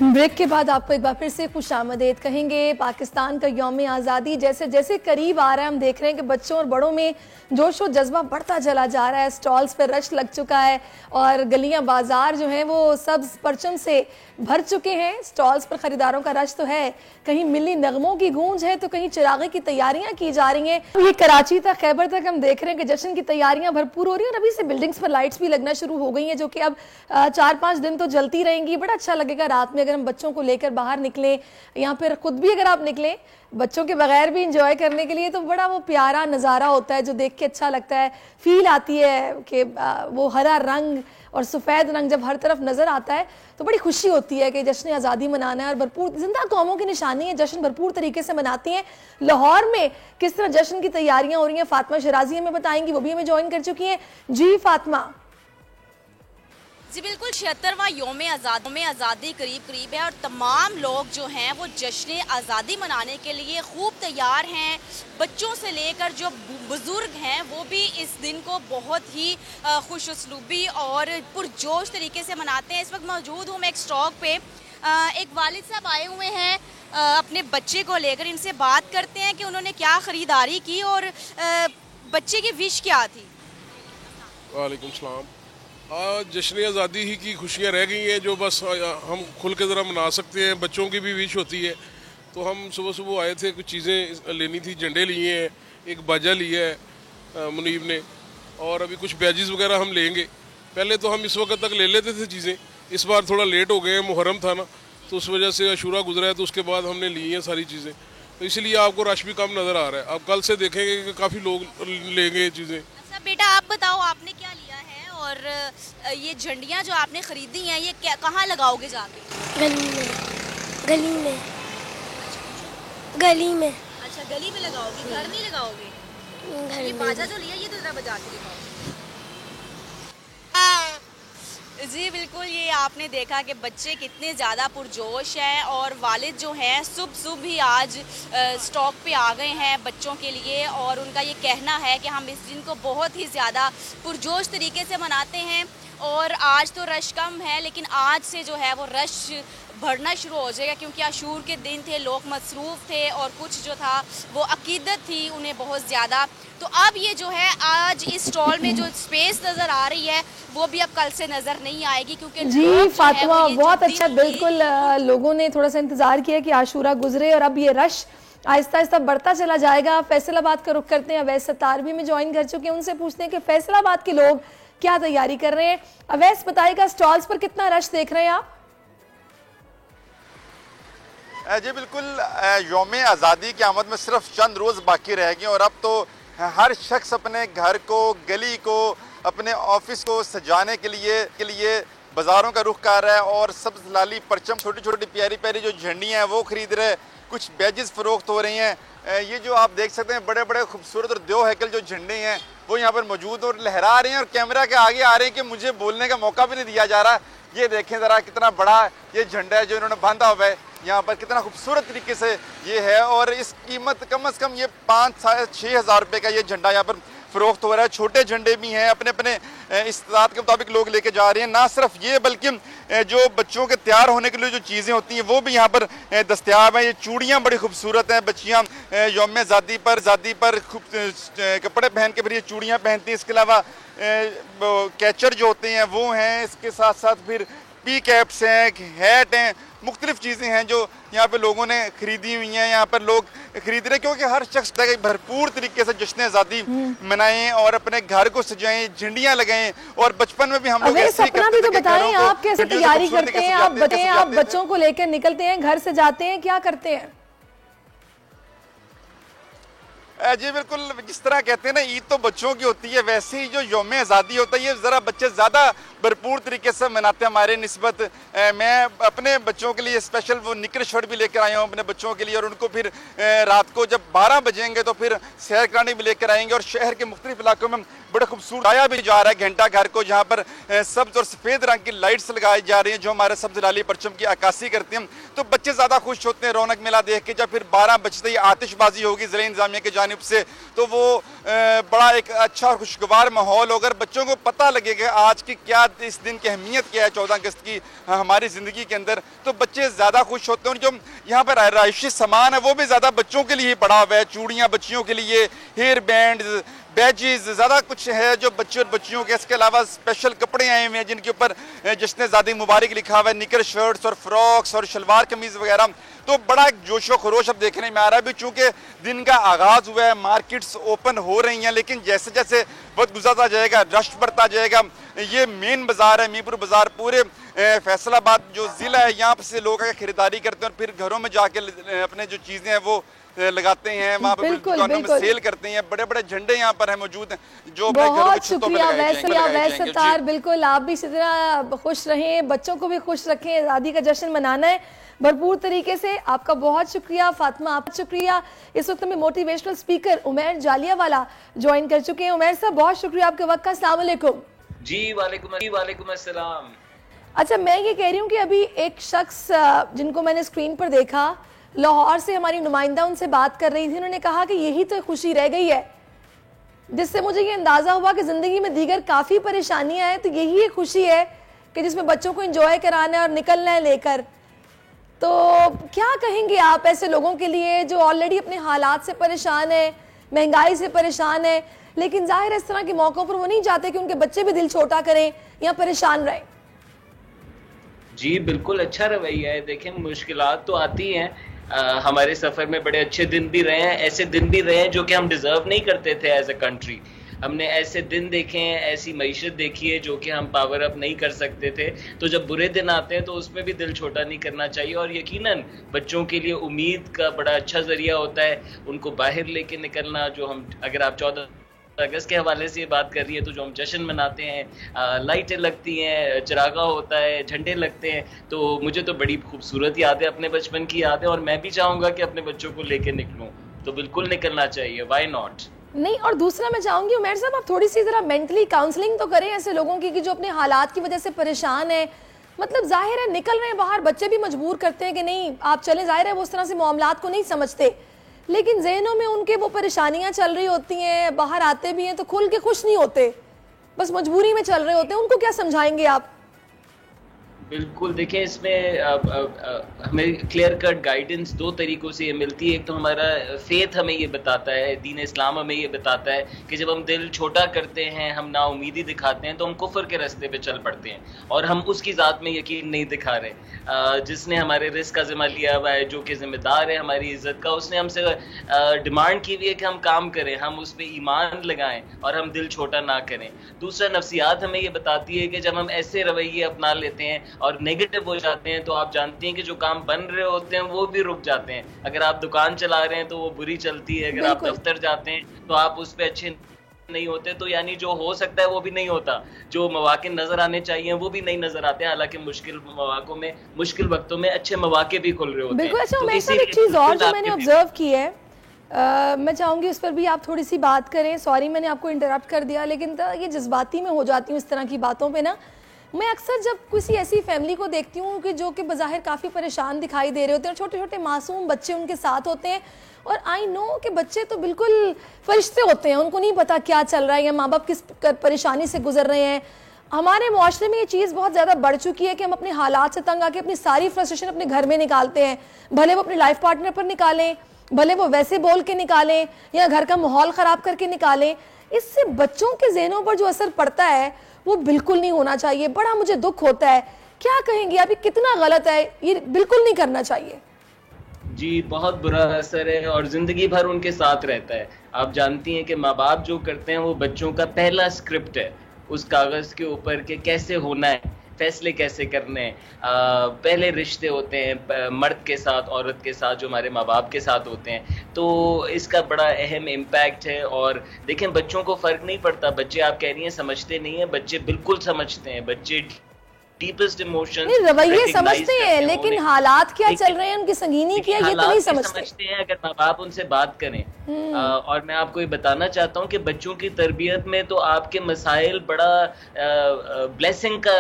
ब्रेक के बाद आपको एक बार फिर से खुशामदीद कहेंगे। पाकिस्तान का यौम आज़ादी जैसे जैसे करीब आ रहा है, हम देख रहे हैं कि बच्चों और बड़ों में जोश और जज्बा बढ़ता चला जा रहा है। स्टॉल्स पर रश लग चुका है और गलियां बाजार जो हैं वो सब्ज परचम से भर चुके हैं। स्टॉल्स पर खरीदारों का रश तो है, कहीं मिली नगमों की गूंज है तो कहीं चिरागे की तैयारियां की जा रही हैं। ये कराची तक, खैबर तक हम देख रहे हैं कि जश्न की तैयारियां भरपूर हो रही हैं और अभी से बिल्डिंग्स पर लाइट्स भी लगना शुरू हो गई हैं, जो कि अब 4-5 दिन तो जलती रहेंगी। बड़ा अच्छा लगेगा रात में अगर हम बच्चों को लेकर बाहर निकलें या फिर खुद भी अगर आप निकलें बच्चों के बगैर भी इंजॉय करने के लिए, तो बड़ा वो प्यारा नज़ारा होता है जो देख के अच्छा लगता है। फील आती है कि वो हरा रंग और सफ़ेद रंग जब हर तरफ नज़र आता है तो बड़ी खुशी होती है कि जश्न आज़ादी मनाना है। और भरपूर जिंदा कौमों की निशानी है, जश्न भरपूर तरीके से मनाती हैं। लाहौर में किस तरह जश्न की तैयारियां हो रही हैं फातिमा शराजी हमें बताएंगी, वो भी हमें ज्वाइन कर चुकी हैं। जी फातिमा। जी बिल्कुल, 76वां यौम आज़ादी करीब है और तमाम लोग जो हैं वो जश्न आज़ादी मनाने के लिए खूब तैयार हैं। बच्चों से लेकर जो बुज़ुर्ग हैं वो भी इस दिन को बहुत ही खुश उसलूबी और पुरजोश तरीके से मनाते हैं। इस वक्त मौजूद हूँ मैं एक स्टॉक पे, एक वालिद साहब आए हुए हैं अपने बच्चे को लेकर। इनसे बात करते हैं कि उन्होंने क्या ख़रीदारी की और बच्चे की विश क्या थी। वालेकुम सलाम। जश्न आज़ादी ही की खुशियाँ रह गई हैं जो बस हम खुल के ज़रा मना सकते हैं। बच्चों की भी विश होती है तो हम सुबह सुबह आए थे, कुछ चीज़ें लेनी थी, झंडे लिए हैं, एक बाजा लिया है मुनीब ने, और अभी कुछ बैजेस वगैरह हम लेंगे। पहले तो हम इस वक्त तक ले लेते थे चीज़ें, इस बार थोड़ा लेट हो गए हैं, मुहर्रम था ना, तो उस वजह से अशूरा गुजरा है, तो उसके बाद हमने ली हैं सारी चीज़ें, तो इसलिए आपको रश भी कम नज़र आ रहा है। आप कल से देखेंगे कि काफ़ी लोग लेंगे ये चीज़ें। अच्छा बेटा, आप बताओ आपने क्या लिया है, और ये झंडियाँ जो आपने खरीदी हैं ये कहाँ लगाओगे जाके? गली में। गली में। गली में। अच्छा, गली में लगाओगे, घर नहीं लगाओगे? ये बाजा जो लिया ये तो जरा बजा के दिखाओ। जी बिल्कुल, ये आपने देखा कि बच्चे कितने ज़्यादा पुरजोश हैं, और वालिद जो हैं सुबह ही आज स्टॉक पे आ गए हैं बच्चों के लिए, और उनका ये कहना है कि हम इस दिन को बहुत ही ज़्यादा पुरजोश तरीके से मनाते हैं। और आज तो रश कम है, लेकिन आज से जो है वो रश बढ़ना शुरू हो जाएगा, क्योंकि आशूर के दिन थे, लोग मसरूफ़ थे, और कुछ जो था वो अकीदत थी उन्हें बहुत ज़्यादा। तो अब ये जो है आज इस स्टॉल में जो स्पेस नज़र आ रही है वो भी अब कल से नज़र नहीं आएगी, क्योंकि जी फातिमा बहुत अच्छा, बिल्कुल लोगों ने थोड़ा सा इंतज़ार किया कि आशूरा गुजरे, और अब ये रश आहिस्ता आहिस्ता बढ़ता चला जाएगा। फैसलाबाद का रुख करते हैं, अवैस सत्तार भी में ज्वाइन कर चुके हैं, उनसे पूछते हैं कि फैसलाबाद के लोग क्या तैयारी कर रहे हैं। अवैस बताइएगा, स्टॉल्स पर कितना रश देख रहे हैं आप? जी बिल्कुल, यौम आज़ादी की आमद में सिर्फ चंद रोज़ बाकी रह गए, और अब तो हर शख्स अपने घर को, गली को, अपने ऑफिस को सजाने के लिए बाज़ारों का रुख कर रहा है, और सब्ज़ लाली परचम, छोटी छोटी प्यारी प्यारी जो झंडियाँ हैं वो ख़रीद रहे, कुछ बैजेस फ़रोख्त हो रही हैं। ये जो आप देख सकते हैं बड़े बड़े खूबसूरत और दो हैकल जो झंडे हैं वो यहाँ पर मौजूद और लहरा रहे हैं, और कैमरा के आगे आ रहे हैं कि मुझे बोलने का मौका भी नहीं दिया जा रहा। ये देखें ज़रा कितना बड़ा ये झंडा है जो इन्होंने बांधा हुआ है यहाँ पर, कितना खूबसूरत तरीके से ये है, और इस कीमत कम से कम ये 5-6 हज़ार रुपये का ये झंडा यहाँ पर फ़रोख्त हो रहा है। छोटे झंडे भी हैं, अपने अपने इस्तात के मुताबिक लोग लेके जा रहे हैं। ना सिर्फ ये बल्कि जो बच्चों के तैयार होने के लिए जो चीज़ें होती हैं वो भी यहाँ पर दस्तयाब हैं। ये चूड़ियाँ बड़ी खूबसूरत हैं, बच्चियाँ यौम आज़ादी पर कपड़े पहन के फिर ये चूड़ियाँ पहनती हैं। इसके अलावा कैचर जो होते हैं वो हैं, इसके साथ साथ फिर पी कैप्स हैं, हैट हैं, मुख्तलिफ चीज़ें हैं जो यहाँ पे लोगों ने खरीदी हुई हैं। यहाँ पर लोग खरीद रहे हैं क्योंकि हर शख्स भरपूर तरीके से जश्न आज़ादी मनाएं और अपने घर को सजाएं, झंडियाँ लगाएं। और बचपन में भी हम लोग ऐसे ही करते थे। तो बताएं आप कैसे तैयारी करते हैं, आप बताएं, आप बच्चों को लेकर निकलते हैं, घर से जाते हैं, क्या करते हैं? जी बिल्कुल, जिस तरह कहते हैं ना ईद तो बच्चों की होती है, वैसे ही जो यौम आज़ादी होता है ये ज़रा बच्चे ज़्यादा भरपूर तरीके से मनाते हैं हमारे निस्बत। मैं अपने बच्चों के लिए स्पेशल वो निकर शर्ट भी लेकर आया हूँ अपने बच्चों के लिए, और उनको फिर रात को जब 12 बजेंगे तो फिर सैर कराने भी लेकर आएंगे। और शहर के मुख्तलिफ इलाकों में बड़ा खूबसूरत आया भी जा रहा है घंटा घर को, जहाँ पर सब्ज़ और सफ़ेद रंग की लाइट्स लगाई जा रही हैं जो हमारे सब्ज़ लाली परचम की अक्कासी करती हैं। तो बच्चे ज़्यादा खुश होते हैं रौनक मेला देख के। जब फिर 12 बजते ही आतिशबाजी होगी ज़िला इंतज़ामिया की जानिब से, तो वो बड़ा एक अच्छा और खुशगवार माहौल होगा। बच्चों को पता लगेगा आज की क्या, इस दिन की अहमियत क्या है 14 अगस्त की हमारी ज़िंदगी के अंदर, तो बच्चे ज़्यादा खुश होते हैं। और जो यहाँ पर आराइशी सामान है वो भी ज़्यादा बच्चों के लिए पड़ा हुआ है, चूड़ियाँ बच्चियों के लिए, हेयर बैंड, बैजेस, ज़्यादा कुछ है जो बच्चे और बच्चियों के। इसके अलावा स्पेशल कपड़े आए हुए हैं जिनके ऊपर जश्न आज़ादी मुबारक लिखा हुआ है, निकर शर्ट्स और फ्रॉक्स और शलवार कमीज़ वगैरह। तो बड़ा एक जोशो खरोश अब देखने में आ रहा है भी, चूँकि दिन का आगाज़ हुआ है, मार्केट्स ओपन हो रही हैं, लेकिन जैसे जैसे वक्त गुजरता जाएगा रश बढ़ता जाएगा। ये मेन बाज़ार है मीरपुर बाज़ार, पूरे फैसलाबाद जो ज़िला है यहाँ से लोग आकर खरीदारी करते हैं और फिर घरों में जाके अपने जो चीज़ें हैं वो लगाते हैं, वहाँ पर दुकानों में सेल करते हैं। बड़े बड़े झंडे यहाँ पर हैं मौजूद जो बहुत शुक्रिया वैस सत्तार। बिल्कुल, आप भी इसी तरह खुश रहें, बच्चों को भी खुश रखें, आज़ादी का जश्न मनाना है भरपूर तरीके से। आपका बहुत शुक्रिया फातिमा, आपका शुक्रिया। इस वक्त में motivational speaker Umair Jallianwala join कर चुके हैं। उमैर साहब बहुत शुक्रिया आपके वक्त का। अस्सलाम वालेकुम। जी वालेकुम अस्सलाम। अच्छा, मैं ये कह रही हूँ कि अभी एक शख्स जिनको मैंने स्क्रीन पर देखा, लाहौर से हमारी नुमाइंदा उनसे बात कर रही थी, उन्होंने कहा कि यही तो खुशी रह गई है, जिससे मुझे ये अंदाजा हुआ कि जिंदगी में दीगर काफी परेशानियां हैं, तो यही एक खुशी है कि जिसमें बच्चों को एंजॉय कराना है और निकलना है लेकर। तो क्या कहेंगे आप ऐसे लोगों के लिए जो ऑलरेडी अपने हालात से परेशान है, महंगाई से परेशान है, लेकिन जाहिर इस तरह के मौकों पर वो नहीं चाहते कि उनके बच्चे भी दिल छोटा करें या परेशान रहें? जी बिल्कुल, अच्छा रवैया है। देखें मुश्किलात तो आती हैं, हमारे सफर में बड़े अच्छे दिन भी रहे हैं, ऐसे दिन भी रहे हैं जो कि हम डिजर्व नहीं करते थे एज अ कंट्री। हमने ऐसे दिन देखे हैं, ऐसी मईशत देखी है जो कि हम पावर अप नहीं कर सकते थे। तो जब बुरे दिन आते हैं तो उसमें भी दिल छोटा नहीं करना चाहिए, और यकीनन बच्चों के लिए उम्मीद का बड़ा अच्छा जरिया होता है उनको बाहर लेके निकलना। जो हम, अगर आप 14 अगस्त के हवाले से ये बात कर रही है, तो जो हम जश्न मनाते हैं, लाइटें लगती हैं, चिरागा होता है, झंडे लगते हैं, तो मुझे तो बड़ी खूबसूरत याद है, अपने बचपन की याद है, और मैं भी चाहूँगा कि अपने बच्चों को लेके निकलूँ, तो बिल्कुल निकलना चाहिए, वाई नॉट। नहीं, और दूसरा मैं चाहूंगी उमैर साहब आप थोड़ी सी जरा मेंटली काउंसलिंग तो करें ऐसे लोगों की कि जो अपने हालात की वजह से परेशान है। मतलब जाहिर है निकल रहे हैं बाहर, बच्चे भी मजबूर करते हैं कि नहीं आप चले, जाहिर है वो उस तरह से मामलात को नहीं समझते, लेकिन ज़हनों में उनके वो परेशानियां चल रही होती हैं, बाहर आते भी हैं तो खुल के खुश नहीं होते, बस मजबूरी में चल रहे होते हैं। उनको क्या समझाएंगे आप? बिल्कुल, देखें इसमें हमें क्लियर कट गाइडेंस दो तरीकों से ये मिलती है। एक तो हमारा फेथ हमें ये बताता है, दीन इस्लाम हमें ये बताता है कि जब हम दिल छोटा करते हैं, हम नाउमीदी दिखाते हैं, तो हम कुफर के रास्ते पे चल पड़ते हैं, और हम उसकी ज़ात में यकीन नहीं दिखा रहे। जिसने हमारे रिस्क का जिम्मा लिया हुआ है, जो कि जिम्मेदार है हमारी इज्जत का, उसने हमसे डिमांड की हुई है कि हम काम करें, हम उस पर ईमान लगाएं और हम दिल छोटा ना करें। दूसरा, नफ्सियात हमें ये बताती है कि जब हम ऐसे रवैये अपना लेते हैं और नेगेटिव हो जाते हैं, तो आप जानती हैं कि जो काम बन रहे होते हैं वो भी रुक जाते हैं। अगर आप दुकान चला रहे हैं तो वो बुरी चलती है, अगर आप दफ्तर जाते हैं तो आप उस पर अच्छे नहीं होते, तो यानी जो हो सकता है वो भी नहीं होता, जो मौके नजर आने चाहिए वो भी नहीं नजर आते, हालांकि मुश्किल मौकों में, मुश्किल वक्तों में अच्छे मौके भी खुल रहे होते हैं। बिल्कुल। अच्छा, मैं सर एक चीज और जो मैंने ऑब्जर्व की है, मैं चाहूंगी उस पर भी आप थोड़ी सी बात करें। सॉरी मैंने आपको इंटरप्ट कर दिया, लेकिन ये जज्बाती में हो जाती हूँ इस तरह की बातों पे ना। मैं अक्सर जब किसी ऐसी फैमिली को देखती हूँ कि जो कि बज़ाहिर काफ़ी परेशान दिखाई दे रहे होते हैं, और छोटे छोटे मासूम बच्चे उनके साथ होते हैं, और आई नो कि बच्चे तो बिल्कुल फरिश्ते होते हैं, उनको नहीं पता क्या चल रहा है या माँ बाप किस परेशानी से गुजर रहे हैं। हमारे मुआशरे में ये चीज़ बहुत ज़्यादा बढ़ चुकी है कि हम अपने हालात से तंग आके अपनी सारी फ्रस्ट्रेशन अपने घर में निकालते हैं, भले वो अपने लाइफ पार्टनर पर निकालें, भले वो वैसे बोल के निकालें या घर का माहौल ख़राब करके निकालें। इससे बच्चों के ज़हनों पर जो असर पड़ता है वो बिल्कुल नहीं होना चाहिए। बड़ा मुझे दुख होता है। क्या कहेंगे आप, ये कितना गलत है? ये बिल्कुल नहीं करना चाहिए। जी, बहुत बुरा असर है और जिंदगी भर उनके साथ रहता है। आप जानती हैं कि माँ बाप जो करते हैं वो बच्चों का पहला स्क्रिप्ट है उस कागज के ऊपर कि कैसे होना है, फैसले कैसे करने हैं। पहले रिश्ते होते हैं मर्द के साथ, औरत के साथ, जो हमारे माँ बाप के साथ होते हैं, तो इसका बड़ा अहम इम्पैक्ट है। और देखें, बच्चों को फ़र्क नहीं पड़ता। बच्चे, आप कह रही हैं समझते नहीं हैं, बच्चे बिल्कुल समझते हैं। बच्चे डीपेस्ट इमोशंस, रवैये समझते हैं, लेकिन हालात क्या चल रहे हैं, उनकी संगीनी क्या, ये तो नहीं समझते हैं अगर माँ बाप उनसे बात करें। और मैं आपको ये बताना चाहता हूँ कि बच्चों की तरबियत में तो आपके मसाइल बड़ा ब्लेसिंग का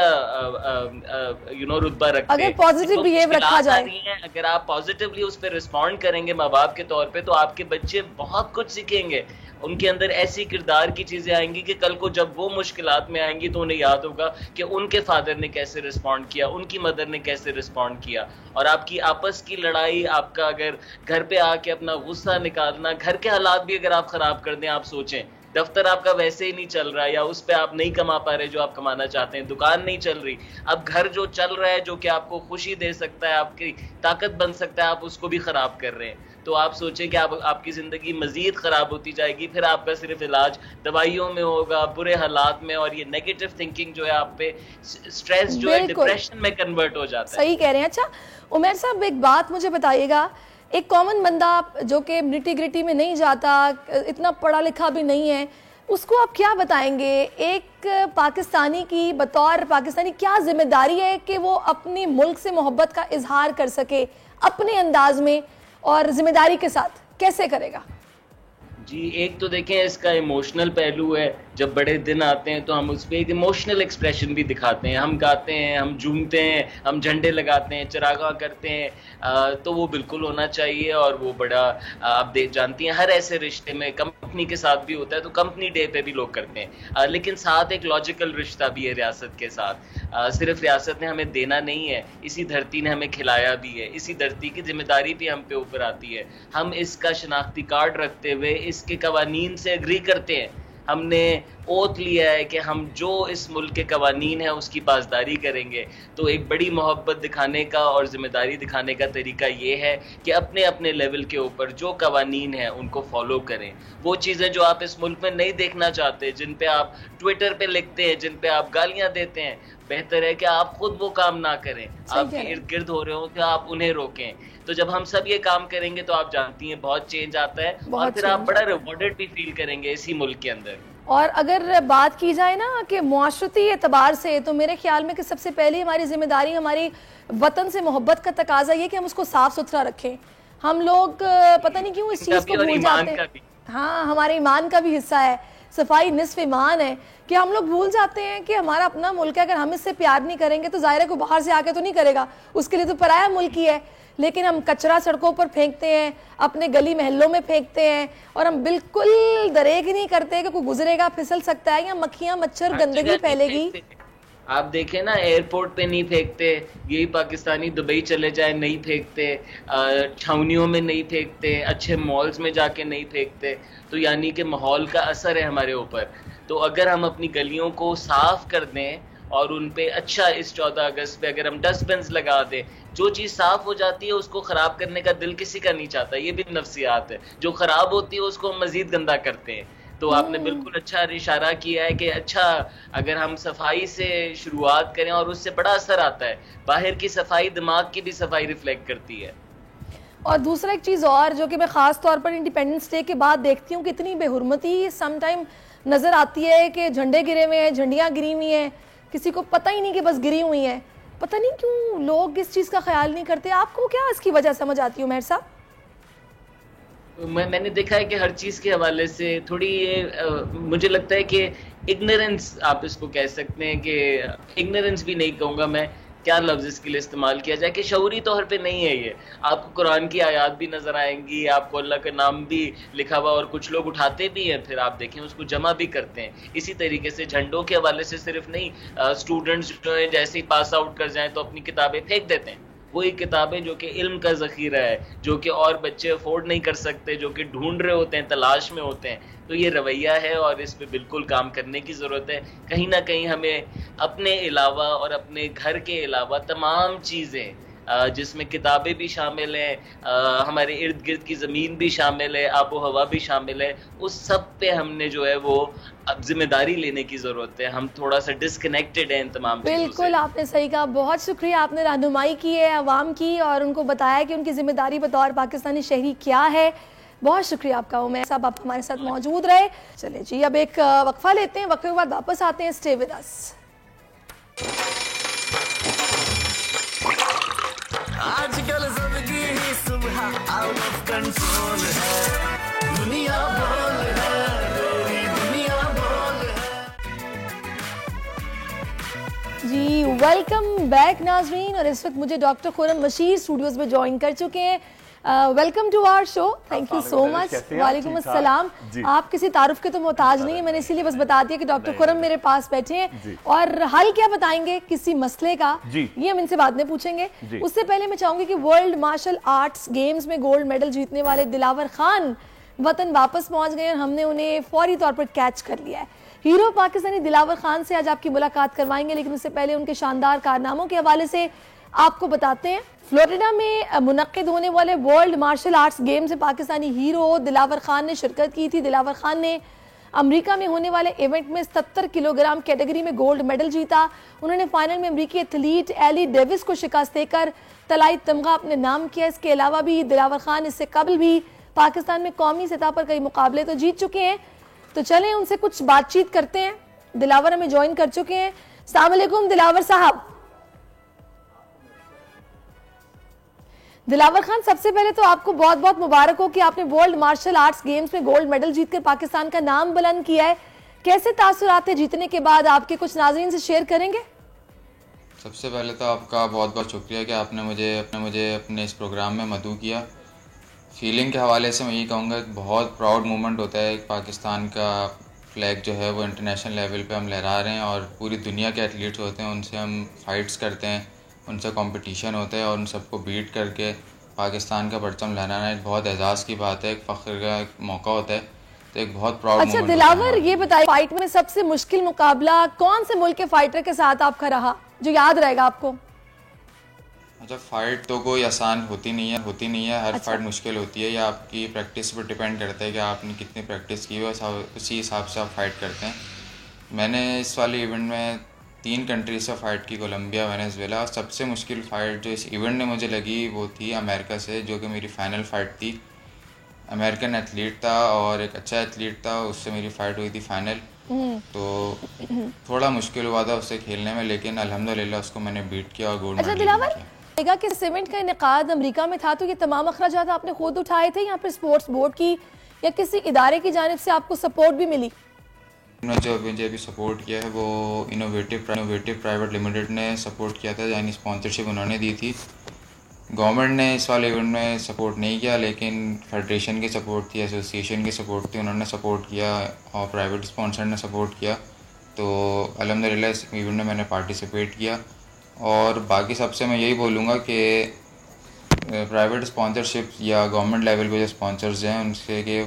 रुतबा रखते हैं। अगर पॉजिटिव बिहेव रखा जाए, अगर आप पॉजिटिवली उस पर रिस्पॉन्ड करेंगे माँ बाप के तौर पे, तो आपके बच्चे बहुत कुछ सीखेंगे। उनके अंदर ऐसी किरदार की चीजें आएंगी कि कल को जब वो मुश्किलात में आएंगी तो उन्हें याद होगा कि उनके फादर ने कैसे रिस्पॉन्ड किया, उनकी मदर ने कैसे रिस्पॉन्ड किया। और आपकी आपस की लड़ाई, आपका अगर घर पे आके अपना गुस्सा निकालना, घर के हालात भी अगर आप खराब कर दें, आप सोचें दफ्तर आपका वैसे ही नहीं चल रहा है, या उस पे आप नहीं कमा पा रहे जो आप कमाना चाहते हैं, दुकान नहीं चल रही, अब घर जो चल रहा है जो कि आपको खुशी दे सकता है, आपकी ताकत बन सकता है, आप उसको भी खराब कर रहे हैं। तो आप सोचें कि आपकी जिंदगी मजीद खराब होती जाएगी, फिर आपका सिर्फ इलाज दवाइयों में होगा, बुरे हालात में, और ये नेगेटिव थिंकिंग जो है आप पे, स्ट्रेस जो है डिप्रेशन में कन्वर्ट हो जाता है। सही कह रहे हैं। अच्छा उमैर साहब, एक बात मुझे बताइएगा, एक कॉमन बंदा जो कि निटी ग्रिटी में नहीं जाता, इतना पढ़ा लिखा भी नहीं है, उसको आप क्या बताएंगे? एक पाकिस्तानी की बतौर पाकिस्तानी क्या जिम्मेदारी है कि वो अपने मुल्क से मोहब्बत का इजहार कर सके अपने अंदाज में, और जिम्मेदारी के साथ कैसे करेगा? जी, एक तो देखें इसका इमोशनल पहलू है। जब बड़े दिन आते हैं तो हम उस पर एक इमोशनल एक्सप्रेशन भी दिखाते हैं, हम गाते हैं, हम झूमते हैं, हम झंडे लगाते हैं, चिरागा करते हैं, तो वो बिल्कुल होना चाहिए। और वो बड़ा, आप जानती हैं हर ऐसे रिश्ते में, कंपनी के साथ भी होता है तो कंपनी डे पे भी लोग करते हैं, लेकिन साथ एक लॉजिकल रिश्ता भी है रियासत के साथ। सिर्फ रियासत ने हमें देना नहीं है, इसी धरती ने हमें खिलाया भी है, इसी धरती की जिम्मेदारी भी हम पे ऊपर आती है। हम इसका शनाख्ती कार्ड रखते हुए इसके कवानीन से एग्री करते हैं। हमने ओथ लिया है कि हम जो इस मुल्क के कवानीन है उसकी पासदारी करेंगे, तो एक बड़ी मोहब्बत दिखाने का और ज़िम्मेदारी दिखाने का तरीका ये है कि अपने अपने लेवल के ऊपर जो कवानीन है उनको फॉलो करें। वो चीज़ें जो आप इस मुल्क में नहीं देखना चाहते, जिन पे आप ट्विटर पे लिखते हैं, जिन पे आप गालियाँ देते हैं, बेहतर है कि आप खुद वो काम ना करें। आपके इर्द गिर्द हो रहे हो कि आप उन्हें रोकें। तो जब हम सब ये काम करेंगे तो आप जानती हैं बहुत चेंज आता है और फिर आप बड़ा रिवॉर्डेड भी फील करेंगे इसी मुल्क के अंदर। और अगर बात की जाए ना कि मुआशरती एतबार से, तो मेरे ख्याल में कि सबसे पहले हमारी जिम्मेदारी, हमारी वतन से मोहब्बत का तकाजा ये कि हम उसको साफ सुथरा रखें। हम लोग पता नहीं क्यों इस चीज़ को भूल जाते हैं। हाँ, हमारे ईमान का भी हिस्सा है, सफाई निस्फ ईमान है, कि हम लोग भूल जाते हैं कि हमारा अपना मुल्क है। अगर हम इससे प्यार नहीं करेंगे तो जाहिर है कोई बाहर से आके तो नहीं करेगा, उसके लिए तो पराया मुल्क ही है। लेकिन हम कचरा सड़कों पर फेंकते हैं, अपने गली मोहल्लों में फेंकते हैं, और हम बिल्कुल दरेक ही नहीं करते कि कोई गुजरेगा फिसल सकता है या मक्खियां मच्छर गंदगी फैलेगी। आप देखें ना, एयरपोर्ट पे नहीं फेंकते, यही पाकिस्तानी दुबई चले जाए नहीं फेंकते, छावनियों में नहीं फेंकते, अच्छे मॉल्स में जाके नहीं फेंकते। तो यानी कि माहौल का असर है हमारे ऊपर। तो अगर हम अपनी गलियों को साफ कर दें और उन पे अच्छा इस 14 अगस्त पे अगर हम डस्टबिन लगा दें, जो चीज़ साफ हो जाती है उसको ख़राब करने का दिल किसी का नहीं चाहता, ये भी नफ्सियात है। जो ख़राब होती है उसको हम मज़ीद गंदा करते हैं। तो आपने बिल्कुल अच्छा इशारा किया है कि अच्छा अगर हम सफाई से शुरुआत करें और उससे बड़ा असर आता है। बाहर की सफाई दिमाग की भी सफाई रिफ्लेक्ट करती है। और दूसरा एक चीज़ और जो कि मैं ख़ास तौर पर इंडिपेंडेंस डे के बाद देखती हूँ कि इतनी बेहुरमती समटाइम नज़र आती है कि झंडे गिरे हुए हैं, झंडियाँ गिरी हुई हैं, किसी को पता ही नहीं कि बस गिरी हुई हैं। पता नहीं क्यों लोग इस चीज़ का ख्याल नहीं करते। आपको क्या इसकी वजह समझ आती है उमैर साहब? मैंने देखा है कि हर चीज़ के हवाले से थोड़ी ये मुझे लगता है कि इग्नोरेंस, आप इसको कह सकते हैं कि इग्नोरेंस भी नहीं कहूँगा मैं, क्या लफ्ज़ इसके लिए इस्तेमाल किया जाए, कि शऊरी तौर पे नहीं है ये। आपको कुरान की आयत भी नज़र आएंगी, आपको अल्लाह का नाम भी लिखा हुआ, और कुछ लोग उठाते भी हैं, फिर आप देखें उसको जमा भी करते हैं। इसी तरीके से झंडों के हवाले से सिर्फ नहीं, स्टूडेंट्स जो है जैसे ही पास आउट कर जाएं तो अपनी किताबें फेंक देते हैं। वही किताबें जो कि इल्म का ज़ख़ीरा है, जो कि और बच्चे अफोर्ड नहीं कर सकते, जो कि ढूंढ रहे होते हैं, तलाश में होते हैं। तो ये रवैया है और इस पे बिल्कुल काम करने की ज़रूरत है। कहीं ना कहीं हमें अपने अलावा और अपने घर के अलावा तमाम चीज़ें, जिसमें किताबें भी शामिल हैं, हमारे इर्द गिर्द की ज़मीन भी शामिल है, आबो हवा भी शामिल है, उस सब पे हमने जो है वो जिम्मेदारी लेने की ज़रूरत है। हम थोड़ा सा डिस्कनेक्टेड हैं इन तमाम चीज़ों से। बिल्कुल आपने सही कहा, बहुत शुक्रिया। आपने रहनुमाई की है अवाम की और उनको बताया कि उनकी जिम्मेदारी बतौर पाकिस्तानी शहरी क्या है। बहुत शुक्रिया आपका उमैर साहब, आप हमारे साथ मौजूद रहे। चले जी, अब एक वक्फा लेते हैं, वक्फे के बाद वापस आते हैं। Stay with us. आजकल जिंदगी ही सुबह आउट ऑफ कंट्रोल है, दुनिया बोल है, तेरी दुनिया बोल है। जी वेलकम बैक नाजरीन, और इस वक्त मुझे डॉक्टर खुरम बशीर स्टूडियोज में ज्वाइन कर चुके हैं। Welcome to our show, thank you so much. वालेकुम अस्सलाम। आप किसी तारुफ के तो मोहताज नहीं है, मैंने इसीलिए बस बता दिया कि डॉक्टर खुरम मेरे पास बैठे हैं और हल क्या बताएंगे किसी मसले का, ये हम इनसे बाद में पूछेंगे। उससे पहले मैं चाहूंगी कि वर्ल्ड मार्शल आर्ट्स गेम्स में गोल्ड मेडल जीतने वाले दिलावर खान वतन वापस पहुंच गए और हमने उन्हें फौरी तौर पर कैच कर लिया है। हीरो पाकिस्तानी दिलावर खान से आज आपकी मुलाकात करवाएंगे, लेकिन उससे पहले उनके शानदार कारनामों के हवाले से आपको बताते हैं। फ्लोरिडा में मुनक्किद होने वाले वर्ल्ड मार्शल आर्ट्स गेम्स में पाकिस्तानी हीरो दिलावर खान ने शिरकत की थी। दिलावर खान ने अमेरिका में होने वाले इवेंट में 77 किलोग्राम कैटेगरी में गोल्ड मेडल जीता। उन्होंने फाइनल में अमेरिकी एथलीट एली डेविस को शिकस्त देकर तलाई तमगा अपने नाम किया। इसके अलावा भी दिलावर खान इससे कबल भी पाकिस्तान में कौमी सतह पर कई मुकाबले तो जीत चुके हैं। तो चलें उनसे कुछ बातचीत करते हैं। दिलावर हमें ज्वाइन कर चुके हैं। अस्सलाम वालेकुम दिलावर साहब। दिलावर खान, सबसे पहले तो आपको बहुत बहुत मुबारक हो कि आपने वर्ल्ड मार्शल आर्ट्स गेम्स में गोल्ड मेडल जीतकर पाकिस्तान का नाम बुलंद किया है। कैसे तासुरात थे जीतने के बाद, आपके कुछ नाज़रीन से शेयर करेंगे? सबसे पहले तो आपका बहुत बहुत शुक्रिया कि आपने मुझे अपने इस प्रोग्राम में मदऊ किया। फीलिंग के हवाले से मैं यही कहूँगा कि बहुत प्राउड मोमेंट होता है। पाकिस्तान का फ्लैग जो है वो इंटरनेशनल लेवल पे हम लहरा रहे हैं और पूरी दुनिया के एथलीट्स होते हैं, उनसे हम फाइट्स करते हैं, उनसे कंपटीशन होता है और उन सबको बीट करके पाकिस्तान का परचम लहराना एक बहुत एजाज़ की बात है, एक फ़ख्र का एक मौका होता है। तो एक बहुत प्राउड अच्छा दिलावर, ये बताइए फाइट में सबसे मुश्किल मुकाबला कौन से मुल्क के फाइटर के साथ आपका रहा जो याद रहेगा आपको? अच्छा, फाइट तो कोई आसान होती नहीं है। हर फाइट मुश्किल होती है। या आपकी प्रैक्टिस पर डिपेंड करता है कि आपने कितनी प्रैक्टिस की है, उसी हिसाब से आप फाइट करते हैं। मैंने इस वाले इवेंट में 3 कंट्री से फ़ाइट की, कोलंबिया, वेनेजुएला। सबसे मुश्किल फ़ाइट जो इस इवेंट में मुझे लगी वो थी अमेरिका से, जो कि मेरी फ़ाइनल फ़ाइट थी। अमेरिकन एथलीट था और एक अच्छा एथलीट था, उससे मेरी फ़ाइट हुई थी फाइनल। तो थोड़ा मुश्किल हुआ था उससे खेलने में, लेकिन अल्हम्दुलिल्लाह उसको मैंने बीट किया और गोल्ड मेडल किया। कि इस इवेंट का इनेकाद अमेरिका में था, तो ये तमाम अखराजात आपने खुद उठाए थे, यहाँ पर स्पोर्ट्स बोर्ड की या किसी इदारे की जानिब से आपको सपोर्ट भी मिली? जो मुझे अभी सपोर्ट किया है वो इनोवेटिव प्राइवेट लिमिटेड ने सपोर्ट किया था, यानी स्पॉन्सरशिप उन्होंने दी थी। गवर्नमेंट ने इस वाले इवेंट में सपोर्ट नहीं किया, लेकिन फेडरेशन की सपोर्ट थी, एसोसिएशन की सपोर्ट थी, उन्होंने सपोर्ट किया और प्राइवेट स्पॉन्सर ने सपोर्ट किया। तो अल्हम्दुलिल्लाह इस इवेंट में मैंने पार्टिसिपेट किया। और बाकी सबसे मैं यही बोलूँगा कि प्राइवेट स्पॉन्सरशिप या गवर्नमेंट लेवल पे जो स्पॉन्सर्स हैं उनसे के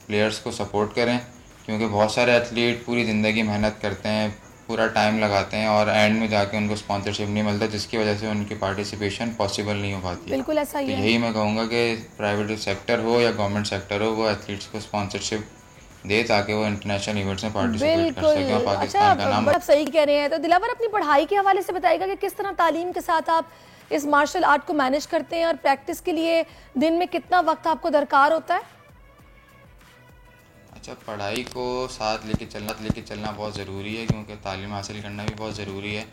प्लेयर्स को सपोर्ट करें, क्योंकि बहुत सारे एथलीट पूरी ज़िंदगी मेहनत करते हैं, पूरा टाइम लगाते हैं और एंड में जाके उनको स्पॉन्सरशिप नहीं मिलता, जिसकी वजह से उनकी पार्टिसिपेशन पॉसिबल नहीं हो पाती। बिल्कुल ऐसा ही है। यही मैं कहूँगा कि प्राइवेट सेक्टर हो या गवर्नमेंट सेक्टर हो, वो एथलीट्स को स्पॉन्सरशिप दे ताकि वो इंटरनेशनल इवेंट्स में पार्टिसिपेट कर सकें और पाकिस्तान का नाम। आप सही कह रहे हैं। तो दिलावर, अपनी पढ़ाई के हवाले से बताइएगा कि किस तरह तालीम के साथ आप इस मार्शल आर्ट को मैनेज करते हैं और प्रैक्टिस के लिए दिन में कितना वक्त आपको दरकार होता है? अच्छा, पढ़ाई को साथ लेके चलना बहुत ज़रूरी है, क्योंकि तालीम हासिल करना भी बहुत ज़रूरी है।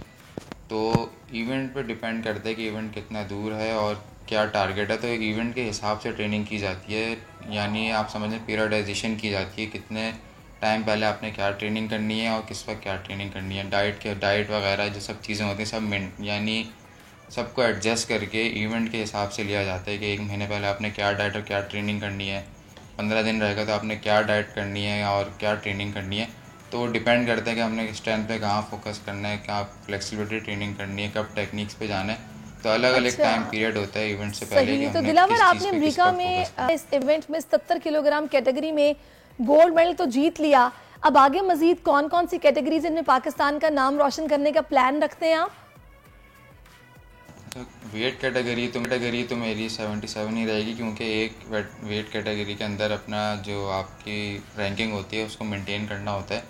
तो इवेंट पे डिपेंड करता है कि इवेंट कितना दूर है और क्या टारगेट है। तो इवेंट के हिसाब से ट्रेनिंग की जाती है, यानी आप समझें पीरियडाइजेशन की जाती है, कितने टाइम पहले आपने क्या ट्रेनिंग करनी है और किस वक्त क्या ट्रेनिंग करनी है। डाइट वगैरह जो सब चीज़ें होती हैं सब यानी सबको एडजस्ट करके इवेंट के हिसाब से लिया जाता है कि 1 महीने पहले आपने क्या डाइट और क्या ट्रेनिंग करनी है, 15 दिन रहेगा तो आपने क्या डाइट करनी है और क्या ट्रेनिंग करनी है। तो डिपेंड करता है कि हमने स्ट्रेंथ पे कहाँ फोकस करना है, क्या फ्लेक्सिबिलिटी ट्रेनिंग करनी है, कब टेक्निक्स पे जाना है। तो अलग अलग टाइम पीरियड होता है इवेंट से पहले कि तो दिलावर, आपने अमेरिका में इस इवेंट में 70 किलोग्राम कैटेगरी में गोल्ड मेडल तो जीत लिया। अब आगे मजीद कौन कौन सी कैटेगरीज इनमें पाकिस्तान का नाम रोशन करने का प्लान रखते हैं आप? वेट कैटेगरी तो मेरी 77 ही रहेगी, क्योंकि एक वेट कैटेगरी के अंदर अपना जो आपकी रैंकिंग होती है उसको मेंटेन करना होता है।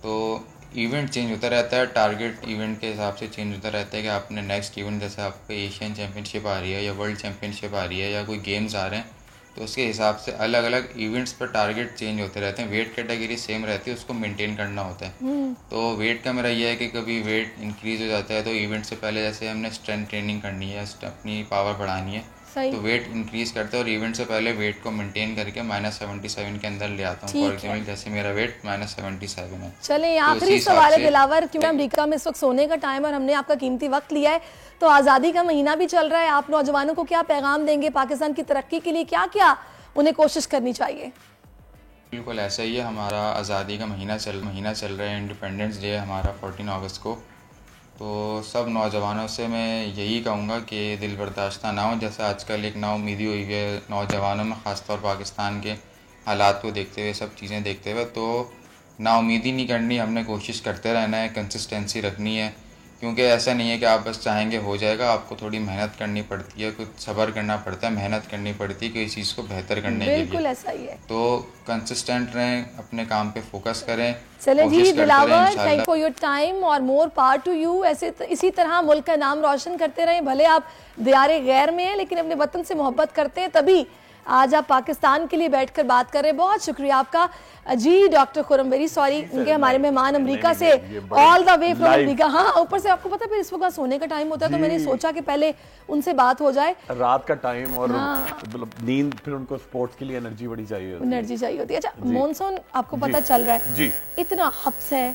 तो इवेंट चेंज होता रहता है, टारगेट इवेंट के हिसाब से चेंज होता रहता है कि आपने नेक्स्ट इवेंट, जैसे आपको एशियन चैम्पियनशिप आ रही है या वर्ल्ड चैम्पियनशिप आ रही है या कोई गेम्स आ रहे हैं, तो उसके हिसाब से अलग अलग इवेंट्स पर टारगेट चेंज होते रहते हैं। वेट कैटेगरी सेम रहती है, उसको मेंटेन करना होता है। तो वेट का मेरा यह है कि कभी वेट इंक्रीज हो जाता है तो इवेंट से पहले जैसे हमने स्ट्रेंथ ट्रेनिंग करनी है, अपनी पावर बढ़ानी है, तो वेट इंक्रीज करते हैं और इवेंट से पहले वेट को मेंटेन करके -77 के अंदर ले आता हूँ। फॉर एग्जाम्पल जैसे मेरा वेट -77 है। चले आखिरी सवाल है दिलावर, क्योंकि अमेरिका में इस वक्त सोने का टाइम और हमने आपका कीमती वक्त लिया है, तो आज़ादी का महीना भी चल रहा है, आप नौजवानों को क्या पैगाम देंगे? पाकिस्तान की तरक्की के लिए क्या क्या उन्हें कोशिश करनी चाहिए? बिल्कुल ऐसा ही है, हमारा आज़ादी का महीना चल रहा है, इंडिपेंडेंस डे है हमारा 14 अगस्त को। तो सब नौजवानों से मैं यही कहूँगा कि दिल बर्दाश्त ना हो, जैसे आजकल एक नाउमीदी हुई है नौजवानों में, ख़ासतौर पाकिस्तान के हालात को देखते हुए, सब चीज़ें देखते हुए, तो नाउमीदी नहीं करनी, हमने कोशिश करते रहना है, कंसिस्टेंसी रखनी है, क्योंकि ऐसा नहीं है कि आप बस चाहेंगे हो जाएगा, आपको थोड़ी मेहनत करनी पड़ती है, कुछ सब्र करना पड़ता है, मेहनत करनी पड़ती है किसी चीज़ को बेहतर करने के लिए। बिल्कुल ऐसा ही है। तो कंसिस्टेंट रहें, अपने काम पे फोकस करें। चलें जी Dilawar, thank for your time और मोर पावर टू यू। ऐसे इसी तरह मुल्क का नाम रोशन करते रहें, भले आप दियारे गैर में हैं लेकिन अपने वतन से मोहब्बत करते हैं, तभी आज आप पाकिस्तान के लिए बैठकर बात कर रहे हैं। बहुत शुक्रिया आपका जी डॉक्टर खुरम, वेरी सॉरी, उनके हमारे मेहमान अमेरिका से all the way from America. हाँ, ऊपर से आपको पता है फिर इस वक्त सोने का टाइम होता है, तो मैंने सोचा कि पहले उनसे बात हो जाए। रात का टाइम और नींद, फिर उनको स्पोर्ट्स के लिए एनर्जी बड़ी चाहिए होती है। अच्छा, मॉनसून आपको पता चल रहा है जी, इतना हब्स है,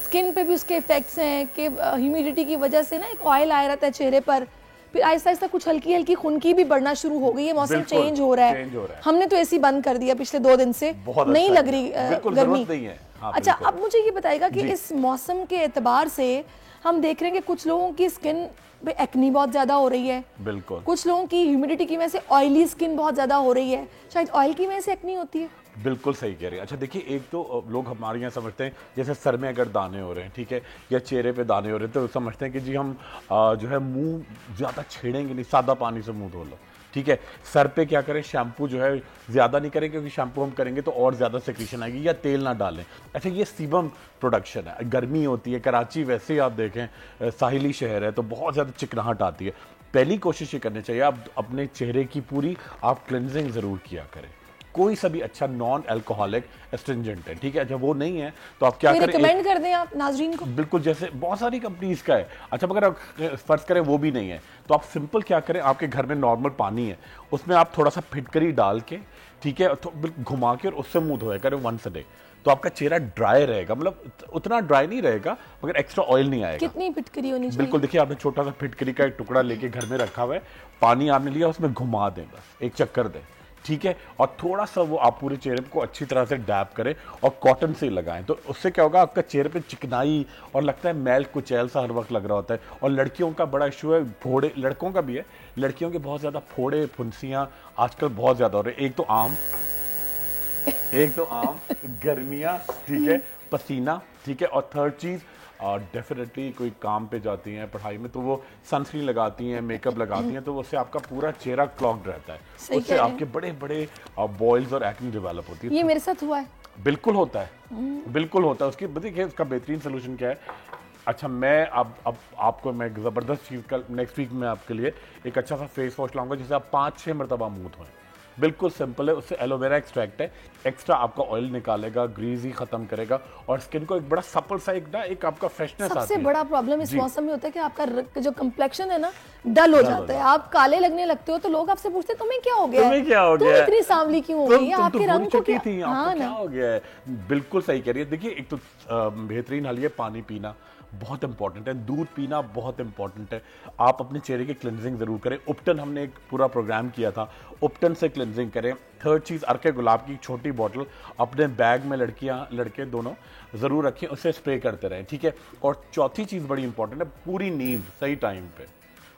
स्किन पे भी उसके इफेक्ट्स हैं कि ह्यूमिडिटी की वजह से ना एक ऑयल आया रहता है चेहरे पर, फिर आहिस्ता आहिस्ता कुछ हल्की हल्की खुनकी भी बढ़ना शुरू हो गई है। मौसम चेंज हो रहा है, हमने तो एसी बंद कर दिया पिछले 2 दिन से, नहीं लग रही गर्मी। अच्छा, अब मुझे ये बताइएगा कि इस मौसम के एतबार से हम देख रहे हैं कि कुछ लोगों की स्किन पे एक्नी बहुत ज्यादा हो रही है, बिल्कुल, कुछ लोगों की ह्यूमिडिटी की वजह से ऑयली स्किन बहुत ज्यादा हो रही है, शायद ऑयल की वजह से एक्नी होती है। बिल्कुल सही कह रहे हैं। अच्छा देखिए, एक तो लोग हमारे यहाँ समझते हैं जैसे सर में अगर दाने हो रहे हैं, ठीक है, या चेहरे पे दाने हो रहे हैं, तो समझते हैं कि जी हम जो है मुंह ज़्यादा छेड़ेंगे नहीं, सादा पानी से मुंह धो लो, ठीक है। सर पे क्या करें, शैम्पू जो है ज़्यादा नहीं करें, क्योंकि शैम्पू हम करेंगे तो और ज़्यादा सेक्रीशन आएगी, या तेल ना डालें। अच्छा, ये सीबम प्रोडक्शन है, गर्मी होती है, कराची वैसे ही आप देखें साहिली शहर है, तो बहुत ज़्यादा चिकनाहट आती है। पहली कोशिश ये करनी चाहिए आप अपने चेहरे की पूरी आप क्लिनजिंग ज़रूर किया करें। कोई सा भी अच्छा नॉन अल्कोहलिक एस्ट्रिंजेंट है, ठीक है। जब वो नहीं है तो आप क्या करें, रिकमेंड कर दें आप नाजरीन को। बिल्कुल, जैसे बहुत सारी कंपनीज का है। अच्छा, मगर फर्ज करें वो भी नहीं है तो आप सिंपल क्या करें, आपके घर में नॉर्मल पानी है, उसमें आप थोड़ा सा फिटकरी डाल के, ठीक है, घुमा के और उससे मुंह धोया करें वंस अ डे, तो आपका चेहरा ड्राई रहेगा। मतलब उतना ड्राई नहीं रहेगा मगर एक्स्ट्रा ऑयल नहीं आएगा। कितनी फिटकरी होनी चाहिए? बिल्कुल, देखिए आपने छोटा सा फिटकरी का एक टुकड़ा लेके घर में रखा हुआ है, पानी आपने लिया, उसमें घुमा दें, बस एक चक्कर दें, ठीक है, और थोड़ा सा वो आप पूरे चेहरे को अच्छी तरह से डैप करें और कॉटन से लगाएं, तो उससे क्या होगा, आपका चेहरे पे चिकनाई और लगता है मैल कुचैल सा हर वक्त लग रहा होता है। और लड़कियों का बड़ा इशू है, फोड़े, लड़कों का भी है, लड़कियों के बहुत ज़्यादा फोड़े फुंसियाँ आजकल बहुत ज़्यादा हो रहे हैं। एक तो आम गर्मियाँ, ठीक है, पसीना, ठीक है, और थर्ड चीज़ डेफिनेटली कोई काम पे जाती हैं पढ़ाई में तो वो सनस्क्रीन लगाती हैं, मेकअप लगाती हैं, तो उससे आपका पूरा चेहरा क्लॉग्ड रहता है, उससे आपके बड़े बड़े बॉयल्स और एक्ने डेवलप होती है। ये मेरे साथ हुआ है। बिल्कुल होता है, बिल्कुल होता है। उसकी देखिए उसका बेहतरीन सोल्यूशन क्या है। अच्छा, मैं अब आपको मैं ज़बरदस्त चीज़ का नेक्स्ट वीक में आपके लिए एक अच्छा सा फेस वॉश लाऊंगा जिसे आप 5-6 मरतबा मुँह धोएं। बिल्कुल सिंपल है, उससे एलोवेरा एक्सट्रैक्ट है, एक्स्ट्रा आपका ऑयल निकालेगा, ग्रीजी खत्म करेगा और स्किन को एक बड़ा सपल सा एक आपका फ्रेशनेस आती है। सबसे बड़ा प्रॉब्लम इस मौसम में होता है कि आपका जो कम्प्लेक्शन है ना डल हो जाता है, आप काले लगने लगते हो, तो लोग आपसे पूछते हैं तुम्हें क्या हो गया, तुम इतनी सांवली क्यों हो गई, आपके रंग को क्या हो गया है। बिल्कुल सही कह रही है। देखिए, एक तो बेहतरीन हल है पानी पीना, बहुत इंपॉर्टेंट है, दूध पीना बहुत इंपॉर्टेंट है। आप अपने चेहरे की क्लिनजिंग जरूर करें। उपटन हमने एक पूरा प्रोग्राम किया था, उपटन से क्लिनजिंग करें। थर्ड चीज़, अर्के गुलाब की छोटी बॉटल अपने बैग में लड़कियां लड़के दोनों ज़रूर रखें, उससे स्प्रे करते रहें, ठीक है। और चौथी चीज़ बड़ी इंपॉर्टेंट है, पूरी नींद सही टाइम पे,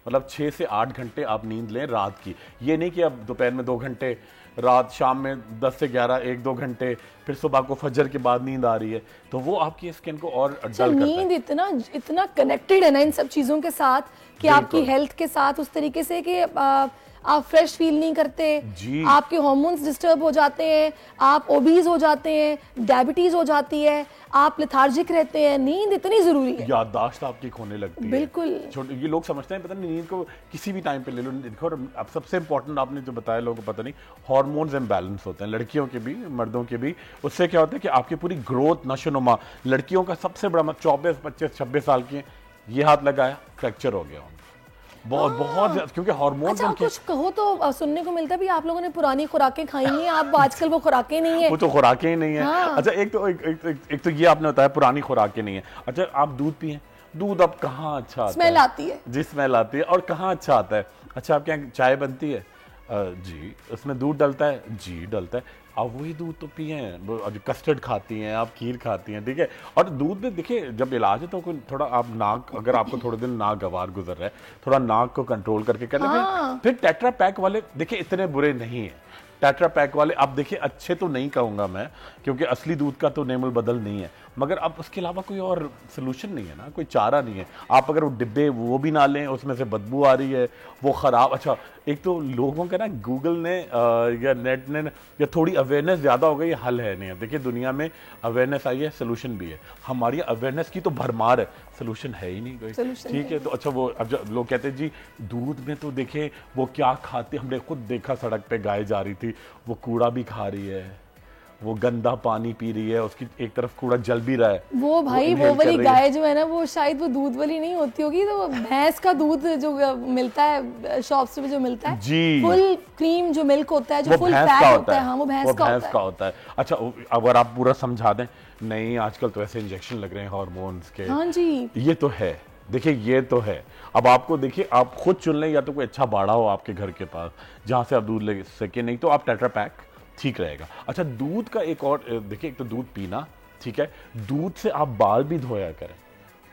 मतलब 6 से 8 घंटे आप नींद लें रात की। ये नहीं कि अब दोपहर में 2 घंटे, रात शाम में 10 से 11 1-2 घंटे, फिर सुबह को फजर के बाद नींद आ रही है, तो वो आपकी स्किन को और डल करता है। नींद इतना कनेक्टेड है ना इन सब चीज़ों के साथ कि आपकी हेल्थ के साथ उस तरीके से कि आप फ्रेश फील नहीं करते, आपके हार्मोन्स डिस्टर्ब हो जाते हैं, आप ओबीज हो जाते हैं, डायबिटीज हो जाती है, आप लेथार्जिक रहते हैं। नींद इतनी जरूरी है, याददाश्त आपकी खोने लगती है। बिल्कुल, ये लोग समझते हैं पता नहीं नींद को किसी भी टाइम पे ले लो। देखो, अब सबसे इंपॉर्टेंट आपने जो बताया लोगों को पता नहीं, हार्मोन्स इम्बैलेंस होते हैं, लड़कियों के भी मर्दों के भी। उससे क्या होता है कि आपकी पूरी ग्रोथ, नशोनुमा, लड़कियों का सबसे बड़ा 24, 25, 26 साल की ये हाथ लगाया, फ्रैक्चर हो गया बहुत क्योंकि हार्मोन। अच्छा, कुछ कहो तो सुनने को मिलता है भी आप लोगों ने पुरानी खुराकें खाई नहीं है, आप आजकल वो खुराकें नहीं है। वो तो खुराकें ही नहीं है। हाँ। अच्छा, एक तो ये आपने बताया पुरानी खुराकें नहीं है। अच्छा, आप दूध पिए, दूध अब कहाँ अच्छा आता है, स्मेल आती है जी, स्मेल आती है, और कहाँ अच्छा आता है। अच्छा, आपके यहाँ चाय बनती है जी, उसमें दूध डलता है जी, डलता है। आप वही दूध तो पिए, कस्टर्ड खाती हैं आप, खीर खाती हैं, ठीक है। और दूध में देखिए जब इलाज है तो थोड़ा आप नाक, अगर आपको थोड़े दिन नाक गवार गुजर रहा है, थोड़ा नाक को कंट्रोल करके कर लें। फिर टेट्रा पैक वाले देखिए इतने बुरे नहीं है। टेट्रा पैक वाले आप देखिए अच्छे तो नहीं कहूँगा मैं, क्योंकि असली दूध का तो नेमल बदल नहीं है, मगर अब उसके अलावा कोई और सोल्यूशन नहीं है ना, कोई चारा नहीं है। आप अगर वो डिब्बे वो भी ना लें, उसमें से बदबू आ रही है, वो ख़राब। अच्छा, एक तो लोगों का ना गूगल ने या नेट ने या थोड़ी अवेयरनेस ज़्यादा हो गई, हल है नहीं है। देखिए दुनिया में अवेयरनेस आई है, सोल्यूशन भी है। हमारी अवेयरनेस की तो भरमार है, सोल्यूशन है ही नहीं कोई, ठीक है। तो अच्छा, वो अब जब लोग कहते हैं जी दूध में तो देखे वो क्या खाते, हमने खुद देखा सड़क पे गाय जा रही थी, वो कूड़ा भी खा रही है, वो गंदा पानी पी रही है, उसकी एक तरफ कूड़ा जल भी रहा है। वो भाई वो वाली गाय जो है ना, वो शायद वो दूध वाली नहीं होती होगी, तो भैंस का दूध जो मिलता है शॉप्स पे जो मिलता है जी, फुल क्रीम जो मिल्क होता है, जो फुल फैट होता है, हाँ वो भैंस का होता है। अच्छा, अगर आप पूरा समझा दें, नहीं आजकल तो ऐसे इंजेक्शन लग रहे हैं हार्मोन्स के, हाँ जी, ये तो है, देखिए ये तो है। अब आपको देखिए, आप खुद चुन लें, या तो कोई अच्छा बाड़ा हो आपके घर के पास जहाँ से आप दूध ले सके, नहीं तो आप टेट्रा पैक ठीक रहेगा। अच्छा, दूध का एक और देखिए, एक तो दूध पीना, ठीक है, दूध से आप बाल भी धोया करें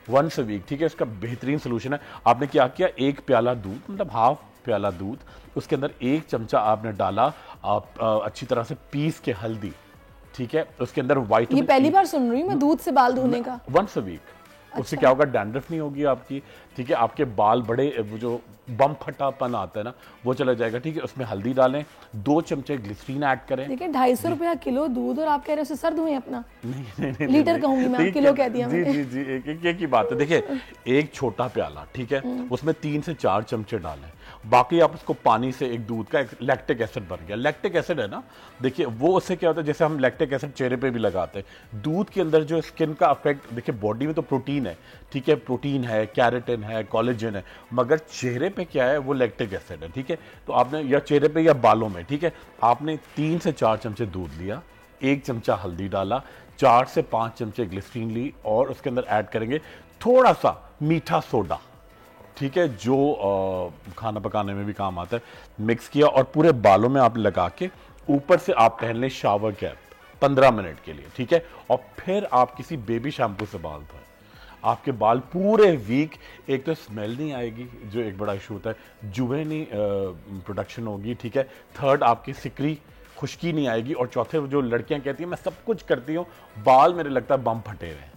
वंस अ वीक, ठीक है। इसका बेहतरीन सोल्यूशन है। आपने क्या किया, 1 प्याला दूध, मतलब हाफ प्याला दूध, उसके अंदर 1 चमचा आपने डाला, आप अच्छी तरह से पीस के हल्दी, ठीक है। उसके अंदर विटामिन, ये पहली बार सुन रही हूँ मैं दूध से बाल धोने का। Once a week. उससे क्या होगा, डैंड्रफ नहीं होगी आपकी, ठीक है। आपके बाल बड़े, वो जो बम फटापन आता है ना, वो चला जाएगा, ठीक है। उसमें हल्दी डालें, 2 चमचे ग्लिसरीन ऐड करें। देखिए 250 रुपया किलो दूध और आप कह रहे हो उसे सर धोएं अपना? नहीं, लीटर कहूंगी मैं, किलो कह दिया मैंने। जी जी जी, एक ही बात है। देखिए एक छोटा प्याला, ठीक है, उसमें 3 से 4 चमचे डालें। बाकी आप उसको पानी से, एक दूध का लैक्टिक एसिड बन गया। लैक्टिक एसिड है ना, देखिए वो उससे क्या होता है, जैसे हम लैक्टिक एसिड चेहरे पे भी लगाते हैं, दूध के अंदर जो स्किन का इफेक्ट, देखिए बॉडी में तो प्रोटीन है, ठीक है, प्रोटीन है, कैरेटिन है, कोलेजन है, मगर चेहरे पे क्या है, वो लैक्टिक एसिड है, ठीक है। तो आपने या चेहरे पे या बालों में, ठीक है, आपने 3 से 4 चमचे दूध लिया, 1 चमचा हल्दी डाला, 4 से 5 चमचे ग्लिसरीन ली और उसके अंदर ऐड करेंगे थोड़ा सा मीठा सोडा, ठीक है, जो खाना पकाने में भी काम आता है। मिक्स किया और पूरे बालों में आप लगा के ऊपर से आप पहन लें शावर कैप 15 मिनट के लिए, ठीक है। और फिर आप किसी बेबी शैम्पू से बाल धोएं। आपके बाल पूरे वीक, एक तो स्मेल नहीं आएगी, जो एक बड़ा इशू होता है, जुए नहीं प्रोडक्शन होगी, ठीक है। थर्ड, आपकी सिकरी खुश्की नहीं आएगी। और चौथे, जो लड़कियां कहती हैं मैं सब कुछ करती हूँ, बाल मेरे लगता है बम फटे हुए हैं,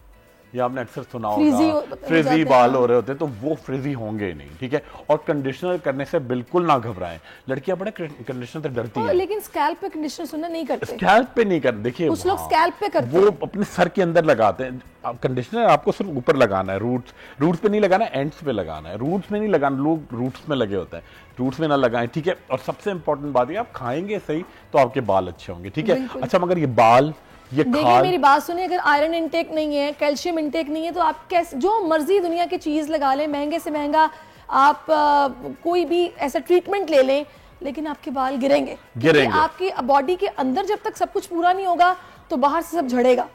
ये आपने अक्सर सुना होगा, फ्रिजी बाल हो रहे होते हैं, तो वो फ्रिजी होंगे नहीं, ठीक है। और कंडीशनर करने से बिल्कुल ना घबराएं। लड़कियां बड़े कंडीशनर से डरती हैं, लेकिन स्कैल्प पे कंडीशनर सुनना नहीं करते। स्कैल्प पे नहीं करते, देखिए कुछ लोग स्कैल्प पे करते हैं, वो अपने सर के अंदर लगाते हैं। कंडीशनर आपको सिर्फ ऊपर लगाना है, रूट्स पे नहीं लगाना, एंड्स पे लगाना है। रूट्स में नहीं लगाना, लोग रूट्स में लगे होते हैं, रूट्स में ना लगाएं, ठीक है। और सबसे इंपॉर्टेंट बात है, आप खाएंगे सही तो आपके बाल अच्छे होंगे, ठीक है। अच्छा, मगर ये बाल, देखिए मेरी बात सुनिए, अगर आयरन इंटेक नहीं है, कैल्शियम इंटेक नहीं है, तो आप कैसे जो मर्जी दुनिया की चीज लगा लें, महंगे से महंगा आप कोई भी ऐसा ट्रीटमेंट ले लें, लेकिन आपके बाल गिरेंगे। आपकी बॉडी के अंदर जब तक सब कुछ पूरा नहीं होगा तो बाहर से सब झड़ेगा,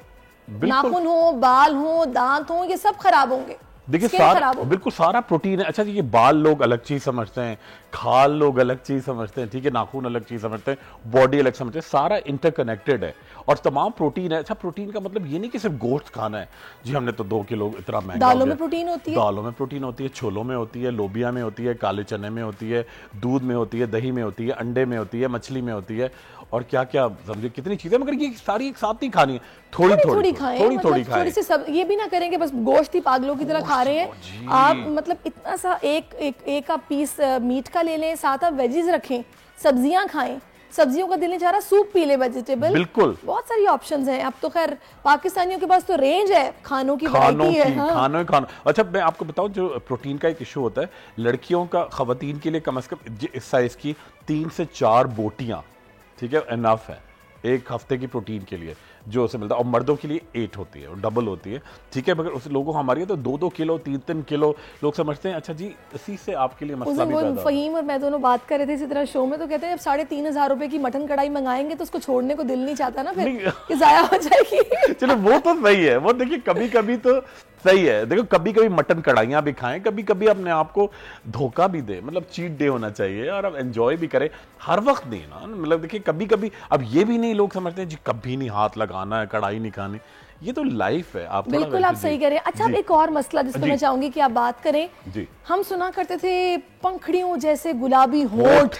नाखून हो, बाल हो, दांत हो, ये सब खराब होंगे। देखिए बिल्कुल सारा प्रोटीन है। अच्छा, ये बाल लोग अलग चीज समझते हैं, खाल लोग अलग चीज समझते हैं, ठीक है, नाखून अलग चीज समझते हैं, बॉडी अलग समझते हैं, सारा इंटरकनेक्टेड है और तमाम प्रोटीन है। अच्छा, प्रोटीन का मतलब ये नहीं कि सिर्फ गोश्त खाना है जी, हमने तो 2 किलो इतना महंगा। दालों में प्रोटीन होती है, दालों में प्रोटीन होती है, छोलों में होती है, लोबिया में होती है, काले चने में होती है, दूध में होती है, दही में होती है, अंडे में होती है, मछली में होती है, और क्या क्या समझे कितनी चीजें, मगर ये सारी एक साथ नहीं खानी है, थोड़ी खाएं, थोड़ी सी सब, ये भी ना करेंगे बस गोश्त ही पागलों की तरह खा रहे हैं आप। मतलब इतना सा एक आप पीस मीट का ले लें, साथ आप वेजीज रखें, सब्जियां खाएं, सब्जियों का दिल नहीं चाह रहा, सूप पी ले, वेजिटेबल, बिल्कुल बहुत सारी ऑप्शंस हैं। अब तो खैर पाकिस्तानियों के पास तो रेंज है खानों की, हाँ। खाना। अच्छा, मैं आपको बताऊं, जो प्रोटीन का एक इशू होता है लड़कियों का, खवातीन के लिए कम से कम इस साइज की 3 से 4 बोटियां, ठीक है, इनफ है एक हफ्ते की प्रोटीन के लिए जो उसे मिलता है। और मर्दों के लिए 8 होती है और डबल होती है, ठीक है। मगर उस लोगों हमारी तो 2-2 किलो 3-3 किलो लोग समझते हैं। अच्छा जी, इसी से आपके लिए मसला भी पैदा। फहीम और मैं दोनों बात कर रहे थे इसी तरह शो में, तो कहते हैं जब 3,500 रुपए की मटन कढ़ाई मंगाएंगे तो उसको छोड़ने को दिल नहीं चाहता ना, फिर कि जाया हो जाएगी। चलो वो तो सही है, वो देखिए कभी कभी तो सही है। देखो कभी कभी मटन कढ़ाइयाँ भी खाएं, कभी कभी अपने आप को धोखा भी दे, मतलब चीट डे होना चाहिए और अब एंजॉय भी करें, हर वक्त नहीं ना। मतलब देखिए कभी कभी, अब ये भी नहीं लोग समझते हैं जी कभी नहीं हाथ लगाना है, कढ़ाई नहीं खानी, ये तो लाइफ है। आप बिल्कुल आप सही कह रहे हैं। अच्छा, अब एक और मसला जिस पर मैं चाहूंगी कि आप बात करें जी। हम सुना करते थे पंखड़ियों जैसे गुलाबी होंठ,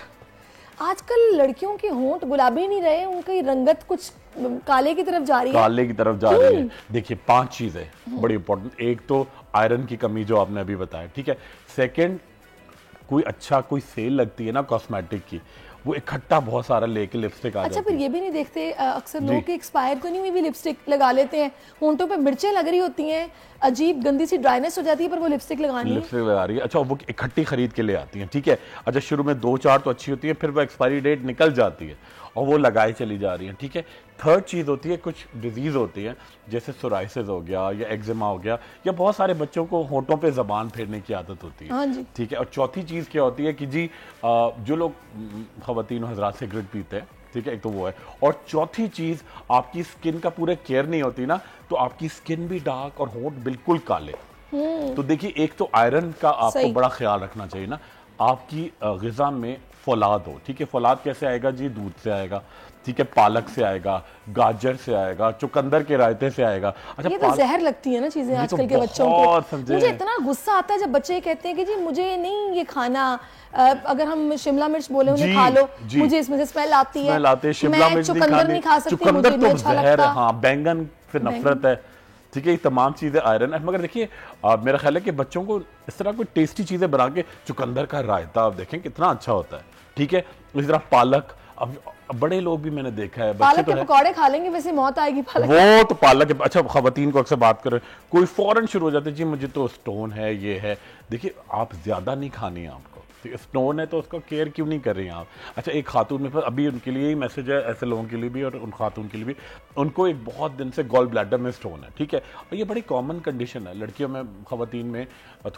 आजकल लड़कियों के होंठ गुलाबी नहीं रहे, उनकी रंगत कुछ काले की तरफ जा रही है, काले की तरफ जा रही है। देखिए 5 चीजें बड़ी इंपॉर्टेंट, एक तो आयरन की कमी जो आपने अभी बताया, ठीक है। सेकंड, कोई सेल लगती है ना कॉस्मेटिक की, वो इकट्ठा बहुत सारा लेके लिपस्टिक आ जाती है। अच्छा, फिर ये भी नहीं देखते अक्सर लोग कि एक्सपायर तो नहीं हुई भी लिपस्टिक लगा लेते हैं, होंठों पे मिर्चें लग रही होती हैं, अजीब गंदी सी ड्राइनेस हो जाती है, पर वो लिपस्टिक लगा रही है। अच्छा, वो इकट्ठी खरीद के ले आती हैं, ठीक है। अच्छा, शुरू में 2-4 तो अच्छी होती है, फिर वो एक्सपायरी डेट निकल जाती है और वो लगाई चली जा रही है, ठीक है। थर्ड चीज़ होती है, कुछ डिजीज़ होती है जैसे सोराइसिस हो गया या एक्जिमा हो गया, या बहुत सारे बच्चों को होंठों पे ज़बान फेरने की आदत होती है, ठीक है। और चौथी चीज़ क्या होती है कि जी जो लोग ख़वातीन हज़रात सिगरेट पीते हैं, ठीक है, एक तो वो है। और चौथी चीज़, आपकी स्किन का पूरे केयर नहीं होती ना, तो आपकी स्किन भी डार्क और होंठ बिल्कुल काले। तो देखिए, एक तो आयरन का आपको बड़ा ख्याल रखना चाहिए ना, आपकी ग़िज़ा में फौलाद हो, ठीक है। फौलाद कैसे आएगा जी? दूध से आएगा, ठीक है, पालक से आएगा, गाजर से आएगा, चुकंदर के रायते से आएगा। अच्छा, ये तो जहर लगती है ना चीजें आजकल के बच्चों को। मुझे इतना गुस्सा आता है जब बच्चे कहते हैं कि जी मुझे नहीं ये खाना, अगर हम शिमला मिर्च बोले उन्हें खा लो, मुझे इसमें से स्मेल आती है, मैं चुकंदर नहीं खा सकती, मुझे नहीं अच्छा लगता। हाँ, बैंगन से नफरत है, ठीक है। ये तमाम चीजें आयरन है। मगर देखिए मेरा ख्याल है कि बच्चों को इस तरह कोई टेस्टी चीजें बना के, चुकंदर का रायता आप देखें कितना अच्छा होता है, ठीक है। इसी तरह पालक, अब बड़े लोग भी मैंने देखा है, पालक के पकौड़े खा लेंगे, वैसे मौत आएगी पालक। वो तो पालक, अच्छा खवातीन को अक्सर बात करें, कोई फौरन शुरू हो जाते जी मुझे तो स्टोन है, ये है। देखिए आप ज्यादा नहीं खानी है आपको, स्टोन है तो उसका केयर क्यों नहीं कर रही हैं आप? अच्छा, एक खातून में अभी उनके लिए ही मैसेज है, ऐसे लोगों के लिए भी और उन खातून के लिए भी, उनको एक बहुत दिन से गॉल ब्लैडर में स्टोन है, ठीक है। और ये बड़ी कॉमन कंडीशन है लड़कियों में, खवातीन में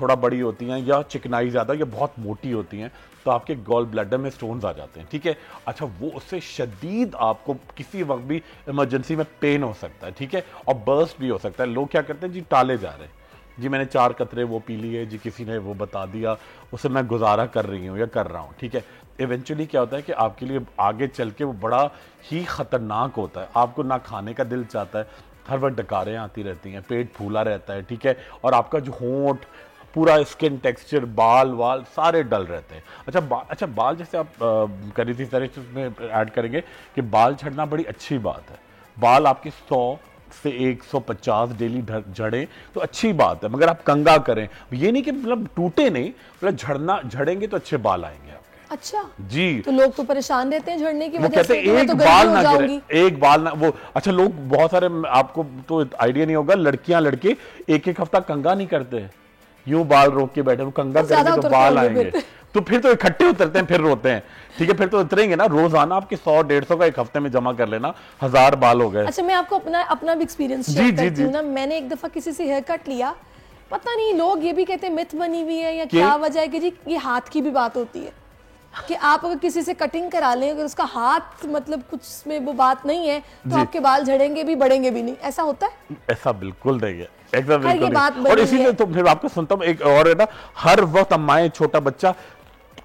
थोड़ा बड़ी होती हैं या चिकनाई ज़्यादा या बहुत मोटी होती हैं तो आपके गॉल ब्लैडर में स्टोन्स आ जाते हैं, ठीक है। अच्छा, वो उससे शदीद आपको किसी वक्त भी इमरजेंसी में पेन हो सकता है, ठीक है, और बर्स्ट भी हो सकता है। लोग क्या करते हैं जी, टाले जा रहे हैं जी, मैंने 4 कतरे वो पी लिए जी, किसी ने वो बता दिया, उससे मैं गुजारा कर रही हूँ या कर रहा हूँ, ठीक है। इवेंचुअली क्या होता है कि आपके लिए आगे चल के वो बड़ा ही खतरनाक होता है। आपको ना खाने का दिल चाहता है, हर वक्त डकारें आती रहती हैं, पेट फूला रहता है, ठीक है, और आपका जो होंठ, पूरा स्किन टेक्सचर, बाल वाल सारे डल रहते हैं। अच्छा, बाल जैसे आप कर रही थी तरह में ऐड करेंगे कि बाल झड़ना बड़ी अच्छी बात है। बाल आपके 100 से 150 डेली झड़े तो अच्छी बात है, मगर आप कंगा करें, ये नहीं कि मतलब टूटे नहीं, मतलब झड़ेंगे तो अच्छे बाल आएंगे आपके। अच्छा जी, तो लोग तो परेशान रहते हैं झड़ने की वजह से, एक बाल ना गिरे, एक बाल ना वो। अच्छा, लोग बहुत सारे, आपको तो आइडिया नहीं होगा, लड़कियां लड़के एक हफ्ता कंगा नहीं करते, यूं बाल रोक के बैठे, वो कंगा करेंगे तो बाल आएंगे, तो फिर तो इकट्ठे उतरते हैं, फिर रोते हैं, ठीक है। फिर तो उतरेंगे ना, रोजाना आपके 100-150 का एक हफ्ते में जमा कर लेना, 1000 बाल हो गए। अच्छा, मैं आपको अपना भी एक्सपीरियंस शेयर करती हूँ ना। मैंने एक दफा किसी से हेयर कट लिया, पता नहीं लोग ये भी कहते हैं मिथ बनी हुई है या क्या वजह है कि जी ये हाथ की भी बात होती है कि आप अगर किसी से कटिंग करा लें, अगर उसका हाथ मतलब कुछ में वो बात नहीं है तो आपके बाल झड़ेंगे भी, बढ़ेंगे भी नहीं, ऐसा होता है? ऐसा बिल्कुल नहीं है, और इसीलिए तो फिर आपको सुनता हूँ एक और है ना, हर वक्त अम्माएं छोटा बच्चा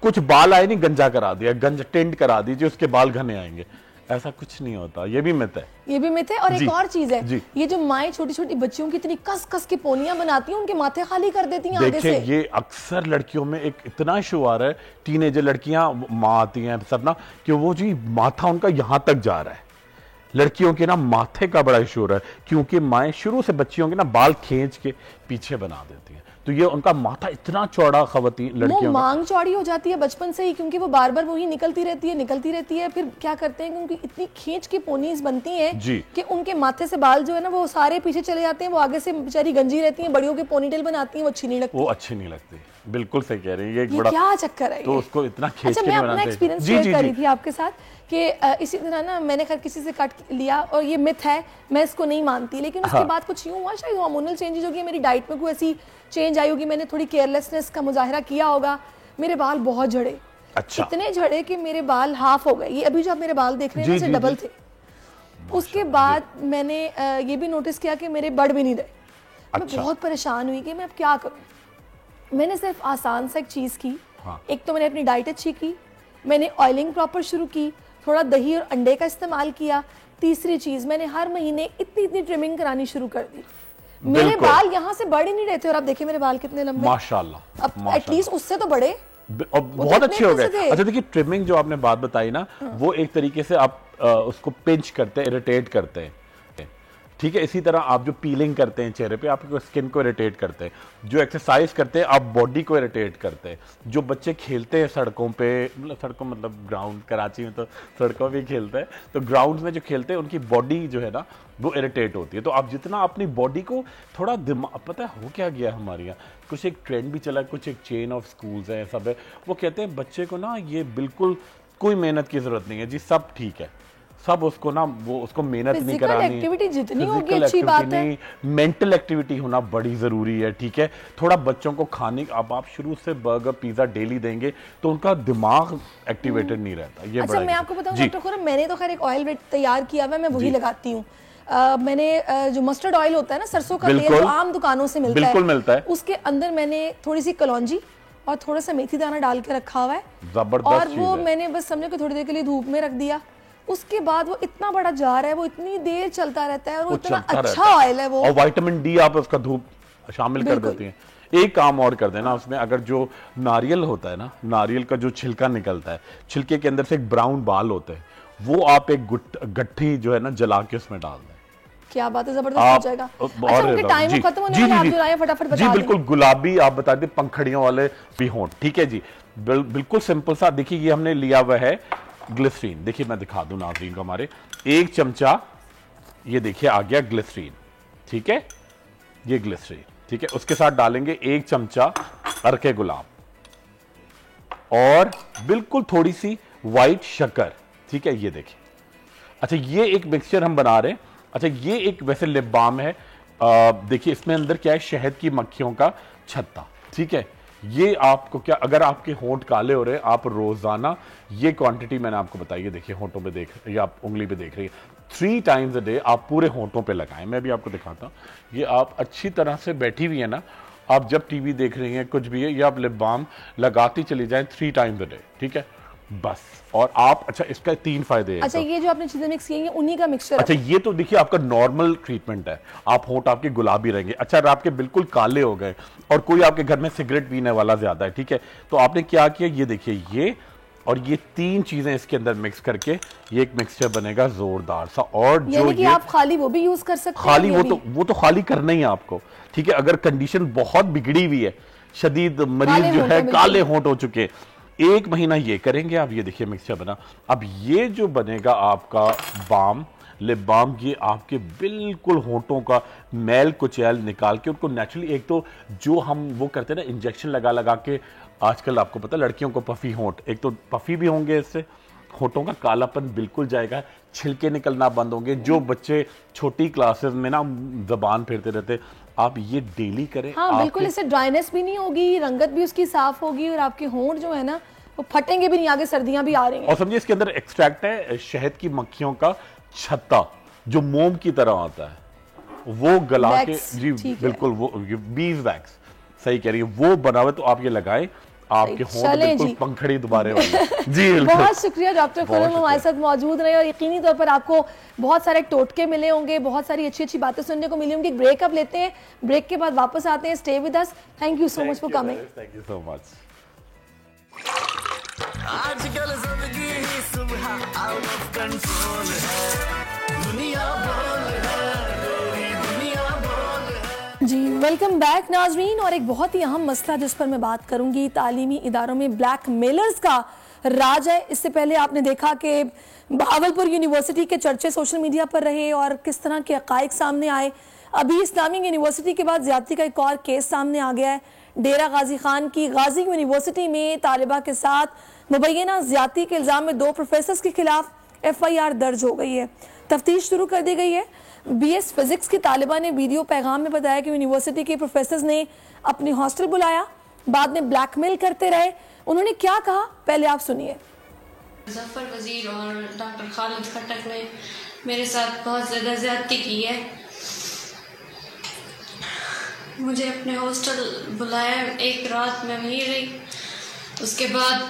कुछ बाल आए नहीं, गंजा करा दिया, गंज टेंट करा दीजिए, उसके बाल घने आएंगे, ऐसा कुछ नहीं होता, ये भी मिथ है, ये भी मिथ है। और एक और चीज है, ये जो माएं छोटी छोटी बच्चियों की इतनी कस कस के पोनियां बनाती हैं, उनके माथे खाली कर देती हैं आगे से। ये अक्सर लड़कियों में एक इतना इशू आ रहा है, टीनेजर लड़कियां माँ आती हैं सब ना, कि वो जी माथा उनका यहां तक जा रहा है, लड़कियों के ना माथे का बड़ा इशू हो रहा है, क्योंकि माएं शुरू से बच्चियों के ना बाल खींच के पीछे बना देती हैं, तो ये उनका माथा इतना चौड़ा, खवातीन लड़कियों मांग चौड़ी हो जाती है बचपन से ही, क्योंकि वो बार बार वही निकलती रहती है। फिर क्या करते हैं, क्योंकि इतनी खींच की पोनीज बनती हैं कि उनके माथे से बाल जो है ना वो सारे पीछे चले जाते हैं, वो आगे से बेचारी गंजी रहती हैं, बड़ियों के पोनीटेल बनाती हैं, वो अच्छी नहीं लगती, वो अच्छी नहीं लगती। बिल्कुल सही कह रही है, ये क्या चक्कर है, तो उसको इतना खींच के मैं अपना एक्सपीरियंस शेयर कर रही थी आपके साथ कि इसी तरह ना मैंने खैर किसी से कट लिया, और ये मिथ है, मैं इसको नहीं मानती, लेकिन उसके बाद कुछ यूं हुआ, शायद हार्मोनल चेंजेस होगी, मेरी डाइट में कोई ऐसी चेंज आई होगी, मैंने थोड़ी केयरलेसनेस का मुजाहिरा किया होगा, मेरे बाल बहुत झड़े। अच्छा। इतने झड़े कि मेरे बाल हाफ हो गए, ये अभी जो आप मेरे बाल देख रहे हैं ना, डबल थे। उसके बाद मैंने ये भी नोटिस किया कि मेरे बढ़ भी नहीं रहे। मैं बहुत परेशान हुई कि मैं अब क्या करूं। मैंने सिर्फ आसान सा एक चीज की, एक तो मैंने अपनी डाइट अच्छी की, मैंने ऑयलिंग प्रॉपर शुरू की, थोड़ा दही और अंडे का इस्तेमाल किया, तीसरी चीज मैंने हर महीने इतनी ट्रिमिंग करानी शुरू कर दी। मेरे बाल यहाँ से बढ़ ही नहीं रहे थे, और आप देखिए मेरे बाल कितने लंबे, माशाल्लाह, अब एटलीस्ट उससे तो बड़े, बहुत अच्छे हो गए। अच्छा देखिए, ट्रिमिंग जो आपने बात बताई ना, वो एक तरीके से आप उसको पिंच करते हैं, इरिटेट करते हैं, ठीक है। इसी तरह आप जो पीलिंग करते हैं चेहरे पे, आपको स्किन को इरिटेट करते हैं, जो एक्सरसाइज करते हैं आप बॉडी को इरिटेट करते हैं, जो बच्चे खेलते हैं सड़कों पे, मतलब ग्राउंड, कराची में तो सड़कों पे खेलते हैं, तो ग्राउंड में जो खेलते हैं उनकी बॉडी जो है ना वो इरिटेट होती है। तो आप जितना अपनी बॉडी को थोड़ा दिमाग, पता है हो क्या गया हमारे यहाँ, कुछ एक ट्रेंड भी चला, कुछ एक चेन ऑफ स्कूल्स है, सब है, वो कहते हैं बच्चे को ना ये बिल्कुल कोई मेहनत की जरूरत नहीं है जी, सब ठीक है, सब उसको ना वो उसको मेहनत नहीं करानी, एक्टिविटी जितनी होगी अच्छी बात है, मेंटल एक्टिविटी होना बड़ी जरूरी है, ठीक है। थोड़ा बच्चों को खाने, अब आप शुरू से बर्गर पिज्जा डेली देंगे तो उनका दिमाग एक्टिवेटेड नहीं रहता। ये अच्छा, मैं आपको बताऊं डॉक्टर खुरम, मैंने तो खैर एक ऑयल तैयार किया हुआ है, मैं वही लगाती हूँ। मैंने जो मस्टर्ड ऑयल होता है ना, सरसों का तेल जो आम दुकानों से मिलता है, बिल्कुल मिलता है, उसके अंदर मैंने थोड़ी सी कलौंजी, और थोड़ा सा मेथी दाना डाल के रखा हुआ है, जबरदस्त और वो मैंने बस समझो कि थोड़ी देर के लिए धूप में रख दिया। उसके बाद वो इतना बड़ा जार है, वो इतनी देर चलता रहता है और वो इतना अच्छा ऑयल है वो। और विटामिन डी आप उसका धूप शामिल कर देती हैं। एक काम और कर देना उसमें, अगर जो नारियल होता है ना, नारियल का जो छिलका निकलता है, छिलके के अंदर से एक ब्राउन बाल होते हैं, वो आप एक गट्ठी जो है ना जला के उसमें डाल दें। क्या बात है, जबरदस्त हो जाएगा। अच्छा, टाइम खत्म होने वाला, आप जो लाए फटाफट बता दें। जी बिल्कुल, गुलाबी आप बता दें पंखड़ियों वाले भी हों, ठीक है जी। बिल्कुल सिंपल सा। देखिए ये हमने लिया हुआ है ग्लिसरीन, देखिए मैं दिखा दूं नाज़रीन को हमारे, 1 चमचा ये देखिए आ गया ग्लिसरीन, ठीक है, ये ग्लिसरीन, ठीक है। उसके साथ डालेंगे 1 चमचा अर्के गुलाब और बिल्कुल थोड़ी सी व्हाइट शक्कर, ठीक है, ये देखिए। अच्छा ये एक मिक्सचर हम बना रहे हैं। अच्छा ये एक वैसे लिप बाम है, देखिए इसमें अंदर क्या है, शहद की मक्खियों का छत्ता, ठीक है। ये आपको क्या, अगर आपके होंठ काले हो रहे हैं, आप रोजाना ये क्वांटिटी मैंने आपको बताई है, देखिए होंठों पे देख, या आप उंगली पे देख रही है, 3 टाइम्स अ डे आप पूरे होंठों पे लगाएं। मैं भी आपको दिखाता हूँ, ये आप अच्छी तरह से बैठी हुई है ना, आप जब टीवी देख रही हैं कुछ भी है, ये आप लिप बाम लगाती चली जाएं 3 टाइम्स अ डे, ठीक है, बस। और आप, अच्छा इसका 3 फायदे हैं। अच्छा ये जो आपने चीजें मिक्स की हैं उन्हीं का मिक्सचर। अच्छा ये तो देखिए आपका नॉर्मल ट्रीटमेंट है, आप होंठ आपके गुलाबी रहेंगे। अच्छा अगर आपके बिल्कुल काले हो गए और कोई आपके घर में सिगरेट पीने वाला ज्यादा है, ठीक है, तो आपने क्या किया, ये देखिए ये और ये 3 चीजें इसके अंदर मिक्स करके ये एक मिक्सचर बनेगा जोरदार सा। और जो कि आप खाली वो भी यूज कर सकते हैं, खाली वो तो खाली करना ही है आपको, ठीक है। अगर कंडीशन बहुत बिगड़ी हुई है, शदीद मरीज जो है काले होंठ हो चुके, 1 महीना ये करेंगे आप, ये देखिए मिक्सचर बना। अब ये जो बनेगा आपका बाम, लिप बाम, ये आपके बिल्कुल होंठों का मैल कुचैल निकाल के उनको नेचुरली, एक तो जो हम वो करते हैं ना इंजेक्शन लगा लगा के, आजकल आपको पता है लड़कियों को पफी होंठ, एक तो पफी भी होंगे, इससे होंठों का कालापन बिल्कुल जाएगा, छिलके निकलना बंद होंगे। जो बच्चे छोटी क्लासेस में ना जबान फेरते रहते, आप ये डेली करें। हाँ बिल्कुल, इससे ड्राइनेस भी नहीं होगी, रंगत भी उसकी साफ होगी और आपके होंठ जो है ना वो फटेंगे भी नहीं, आगे सर्दियां भी आ रही हैं। और समझिए इसके अंदर एक्सट्रैक्ट है शहद की मक्खियों का छत्ता, जो मोम की तरह आता है, वो गला के, जी बिल्कुल, वो बीज वैक्स, सही कह रही है, वो बना हुआ, तो आप ये लगाएं, आपके होंठ बिल्कुल पंखड़ी दोबारा होंगे। जी बहुत शुक्रिया डॉक्टर खुर्रम हमारे साथ मौजूद रहे, और यकीनी तौर पर आपको बहुत सारे टोटके मिले होंगे, बहुत सारी अच्छी अच्छी बातें सुनने को मिली होंगी। ब्रेक अप लेते हैं, ब्रेक के बाद वापस आते हैं। Stay with us, thank you so much for coming. Thank you so much. आजकल जिंदगी ही सुबह आउट ऑफ कंट्रोल है, दुनिया बोल है, दुनिया बोल है। जी वेलकम बैक नाजरीन, और एक बहुत ही अहम मसला जिस पर मैं बात करूंगी, तालीमी इदारों में ब्लैक मेलर्स का राज है। इससे पहले आपने देखा कि बहावलपुर यूनिवर्सिटी के चर्चे सोशल मीडिया पर रहे और किस तरह के हक़ाइक़ सामने आए। अभी इस्लामिक यूनिवर्सिटी के बाद ज्यादती का एक और केस सामने आ गया है। डेरा गाजी खान की गाजी यूनिवर्सिटी में तालिबा के साथ मुबैना ज्यादती के इल्ज़ाम में 2 प्रोफेसर्स के खिलाफ FIR दर्ज हो गई है। तफ्तीश शुरू कर दी गई है। BS फिजिक्स की तालिबा ने वीडियो पैगाम में बताया कि यूनिवर्सिटी के प्रोफेसर्स ने अपनी हॉस्टल बुलाया, बाद में ब्लैकमेल करते रहे। उन्होंने क्या कहा, पहले आप सुनिए। जफर वजीर और डॉक्टर खालिद खट्टक ने मेरे साथ बहुत ज़्यादा ज़्यादती की है। मुझे अपने हॉस्टल बुलाया, एक रात मैं वहीं रही। उसके बाद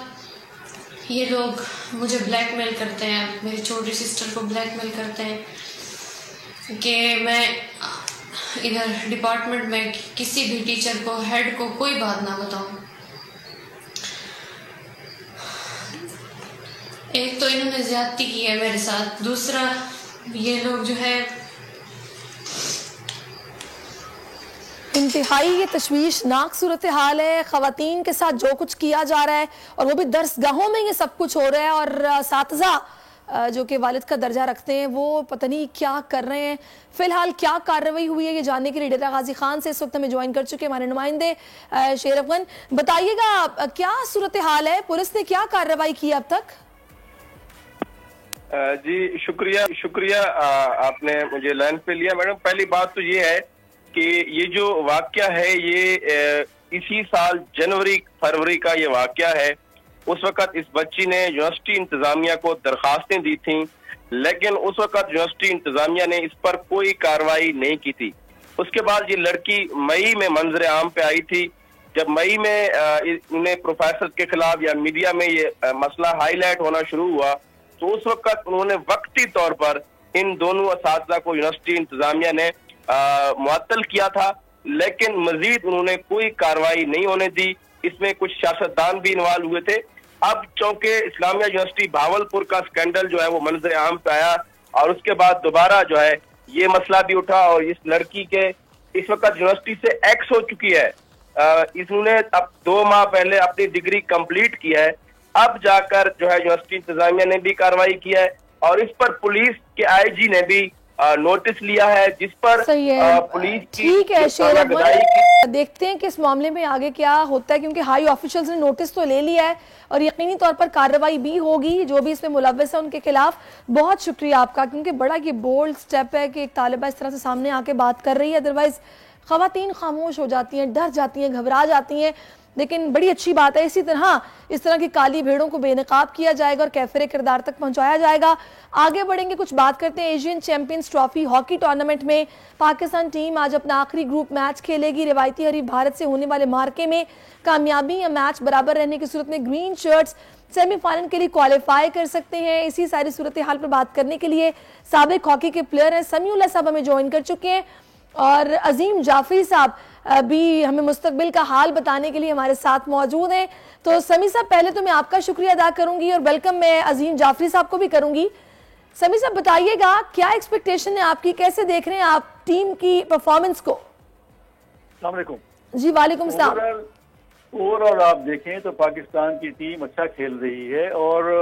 ये लोग मुझे ब्लैकमेल करते हैं, मेरी छोटी सिस्टर को ब्लैकमेल करते हैं कि मैं इधर डिपार्टमेंट में किसी भी टीचर को, हेड को कोई बात ना बताऊं। एक तो इन्होंने ज्यादती की है मेरे साथ, दूसरा ये लोग जो है इंतहाई ये तशवीशनाक सूरत हाल है। ख़वातीन के साथ जो कुछ किया जा रहा है, और वो भी दरसगाहों में ये सब कुछ हो रहा है, और असातिज़ा जो कि वालिद का दर्जा रखते हैं वो पता नहीं क्या कर रहे हैं। फिलहाल क्या कार्रवाई हुई है ये जानने के लिए डेरा गाजी खान से इस वक्त हमें ज्वाइन कर चुके हैं हमारे नुमाइंदे शेर अफगन। बताइएगा क्या सूरत हाल है, पुलिस ने क्या कार्रवाई की अब तक? जी शुक्रिया आपने मुझे लाइन पे लिया। मैडम पहली बात तो ये है कि ये जो वाकया है ये इसी साल जनवरी-फरवरी का ये वाकया है। उस वक्त इस बच्ची ने यूनिवर्सिटी इंतजामिया को दरखास्तें दी थी, लेकिन उस वक्त यूनिवर्सिटी इंतजामिया ने इस पर कोई कार्रवाई नहीं की थी। उसके बाद ये लड़की मई में मंजर आम पे आई थी जब मई में उन्हें प्रोफेसर के खिलाफ या मीडिया में ये मसला हाईलाइट होना शुरू हुआ, तो उस वक्त उन्होंने वक्ती तौर पर इन दोनों असातिज़ा को यूनिवर्सिटी इंतजामिया ने मुअत्तल किया था, लेकिन मजीद उन्होंने कोई कार्रवाई नहीं होने दी। इसमें कुछ सियासतदान भी इन्वॉल्व हुए थे। अब चूंकि इस्लामिया यूनिवर्सिटी भावलपुर का स्कैंडल जो है वो मंजर आम पे आया और उसके बाद दोबारा जो है ये मसला भी उठा और इस लड़की के इस वक्त यूनिवर्सिटी से एक्स हो चुकी है। इसने अब 2 माह पहले अपनी डिग्री कंप्लीट की है। अब जाकर जो है यूनिवर्सिटी इंतजामिया ने भी कार्रवाई की है और इस पर पुलिस के आईजी ने भी नोटिस लिया है, जिस पर पुलिस ठीक है शेर, देखते हैं कि इस मामले में आगे क्या होता है, क्योंकि हाई ऑफिशियल्स ने नोटिस तो ले लिया है और यकीनी तौर पर कार्रवाई भी होगी जो भी इसमें मुलव्वस है उनके खिलाफ। बहुत शुक्रिया आपका, क्योंकि बड़ा ये बोल्ड स्टेप है कि एक तालिबा इस तरह से सामने आके बात कर रही है। अदरवाइज खवातीन खामोश हो जाती हैं, डर जाती हैं, घबरा जाती हैं। लेकिन बड़ी अच्छी बात है, इसी तरह इस तरह की काली भेड़ों को बेनकाब किया जाएगा और कैफरे किरदार तक पहुंचाया जाएगा। आगे बढ़ेंगे, कुछ बात करते हैं Asian champions trophy hockey tournament में पाकिस्तान टीम आज अपना आखिरी ग्रुप मैच खेलेगी। रिवायती हरीफ भारत से होने वाले मार्के में कामयाबी या मैच बराबर रहने की सूरत में ग्रीन शर्ट्स सेमीफाइनल के लिए क्वालिफाई कर सकते हैं। इसी सारी सूरत हाल पर बात करने के लिए साबिक हॉकी के प्लेयर हैं समीउल्लाह साहब हमें ज्वाइन कर चुके हैं और अजीम जाफरी साहब भी हमें मुस्तकबिल का हाल बताने के लिए हमारे साथ मौजूद हैं। तो समी साहब, पहले तो मैं आपका शुक्रिया अदा करूंगी और वेलकम मैं अजीम जाफरी साहब को भी करूंगी। समी साहब बताइएगा, क्या एक्सपेक्टेशन है आपकी, कैसे देख रहे हैं आप टीम की परफॉर्मेंस को? अस्सलाम वालेकुम। जी वालेकुम सलाम। ओवरऑल आप देखें तो पाकिस्तान की टीम अच्छा खेल रही है और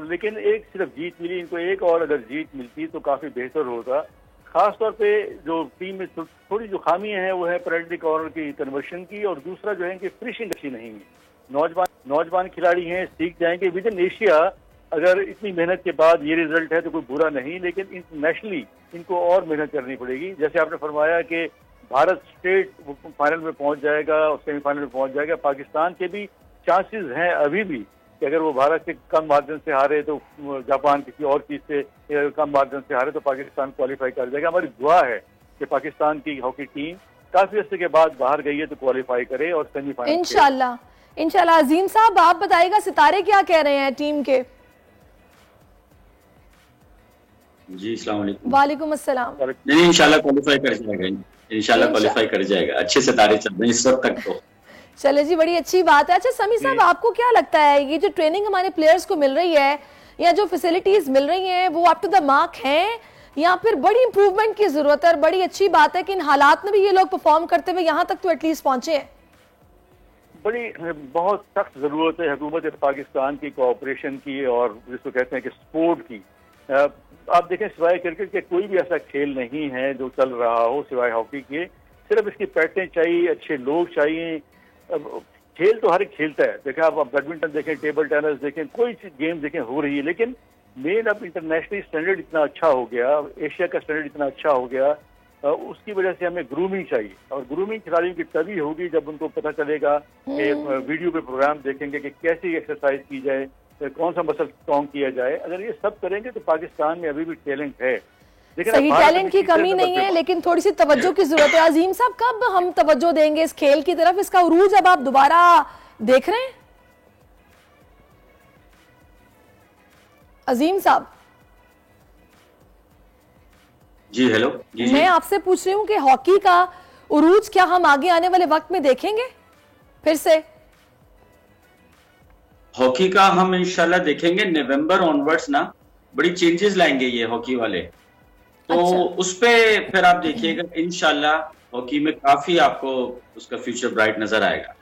लेकिन एक सिर्फ जीत मिली इनको, एक और अगर जीत मिलती तो काफी बेहतर होता। खास तौर पे जो टीम में थोड़ी जो खामियां हैं वो है पेनल्टी कॉर्नर की कन्वर्शन की और दूसरा जो है कि फिनिशिंग अच्छी नहीं है। नौजवान खिलाड़ी हैं, सीख जाएंगे। विद इन एशिया अगर इतनी मेहनत के बाद ये रिजल्ट है तो कोई बुरा नहीं, लेकिन इंटरनेशनली इनको और मेहनत करनी पड़ेगी। जैसे आपने फरमाया कि भारत स्टेट फाइनल में पहुंच जाएगा और सेमीफाइनल में पहुंच जाएगा, पाकिस्तान के भी चांसेस हैं अभी भी कि अगर वो भारत से कम मार्जिन से हारे तो जापान किसी और चीज से कम मार्जिन से हारे तो पाकिस्तान क्वालिफाई कर जाएगा। हमारी दुआ है कि पाकिस्तान की हॉकी टीम काफी अर्से के बाद बाहर गई है तो क्वालिफाई करे और सेमीफाइनल इंशाल्लाह। इंशाल्लाह। अजीम साहब आप बताइएगा, सितारे क्या कह रहे हैं टीम के? जी अस्सलाम वालेकुम। वालेकुम अस्सलाम। नहीं, इंशाल्लाह क्वालिफाई कर जाएगा, इंशाल्लाह क्वालिफाई कर जाएगा। अच्छे सितारे चल रहे हैं इस वक्त तक तो। चले जी, बड़ी अच्छी बात है। अच्छा समी साहब, आपको क्या लगता है ये जो ट्रेनिंग हमारे प्लेयर्स को मिल रही है या जो फैसिलिटीज मिल रही हैं वो अप टू द मार्क हैं या फिर बड़ी इंप्रूवमेंट की जरूरत है? बड़ी अच्छी बात है कि इन हालात में भी ये लोग परफॉर्म करते हुए यहाँ तक तो एटलीस्ट पहुंचे हैं। बहुत सख्त जरूरत है हुकूमत पाकिस्तान की कोऑपरेशन की और जिसको कहते हैं कि सपोर्ट की। आप देखें सिवाय क्रिकेट के कोई भी ऐसा खेल नहीं है जो चल रहा हो सिवाय हॉकी के। सिर्फ इसकी पैटें चाहिए, अच्छे लोग चाहिए। खेल तो हर एक खेलता है, देखें आप बैडमिंटन देखें, टेबल टेनिस देखें, कोई गेम देखें हो रही है, लेकिन मेन अब इंटरनेशनल स्टैंडर्ड इतना अच्छा हो गया, एशिया का स्टैंडर्ड इतना अच्छा हो गया, उसकी वजह से हमें ग्रूमिंग चाहिए और ग्रूमिंग खिलाड़ियों की तभी होगी जब उनको पता चलेगा कि वीडियो पे प्रोग्राम देखेंगे कि कैसी एक्सरसाइज की जाए, कौन सा मसल स्ट्रॉन्ग किया जाए। अगर ये सब करेंगे तो पाकिस्तान में अभी भी टैलेंट है, सही टैलेंट की कमी नहीं है, लेकिन थोड़ी सी तवज्जो की जरूरत है। अजीम साहब, कब हम तवज्जो देंगे इस खेल की तरफ? इसका उरूज अब आप दोबारा देख रहे हैं? अजीम साहब जी हेलो जी, मैं आपसे पूछ रही हूँ कि हॉकी का उरूज क्या हम आगे आने वाले वक्त में देखेंगे फिर से? हॉकी का हम इंशाल्लाह देखेंगे। नवंबर ऑनवर्ड्स ना बड़ी चेंजेस लाएंगे ये हॉकी वाले, तो अच्छा। उस पे फिर आप देखिएगा इंशाल्लाह हॉकी में काफी आपको उसका फ्यूचर ब्राइट नजर आएगा।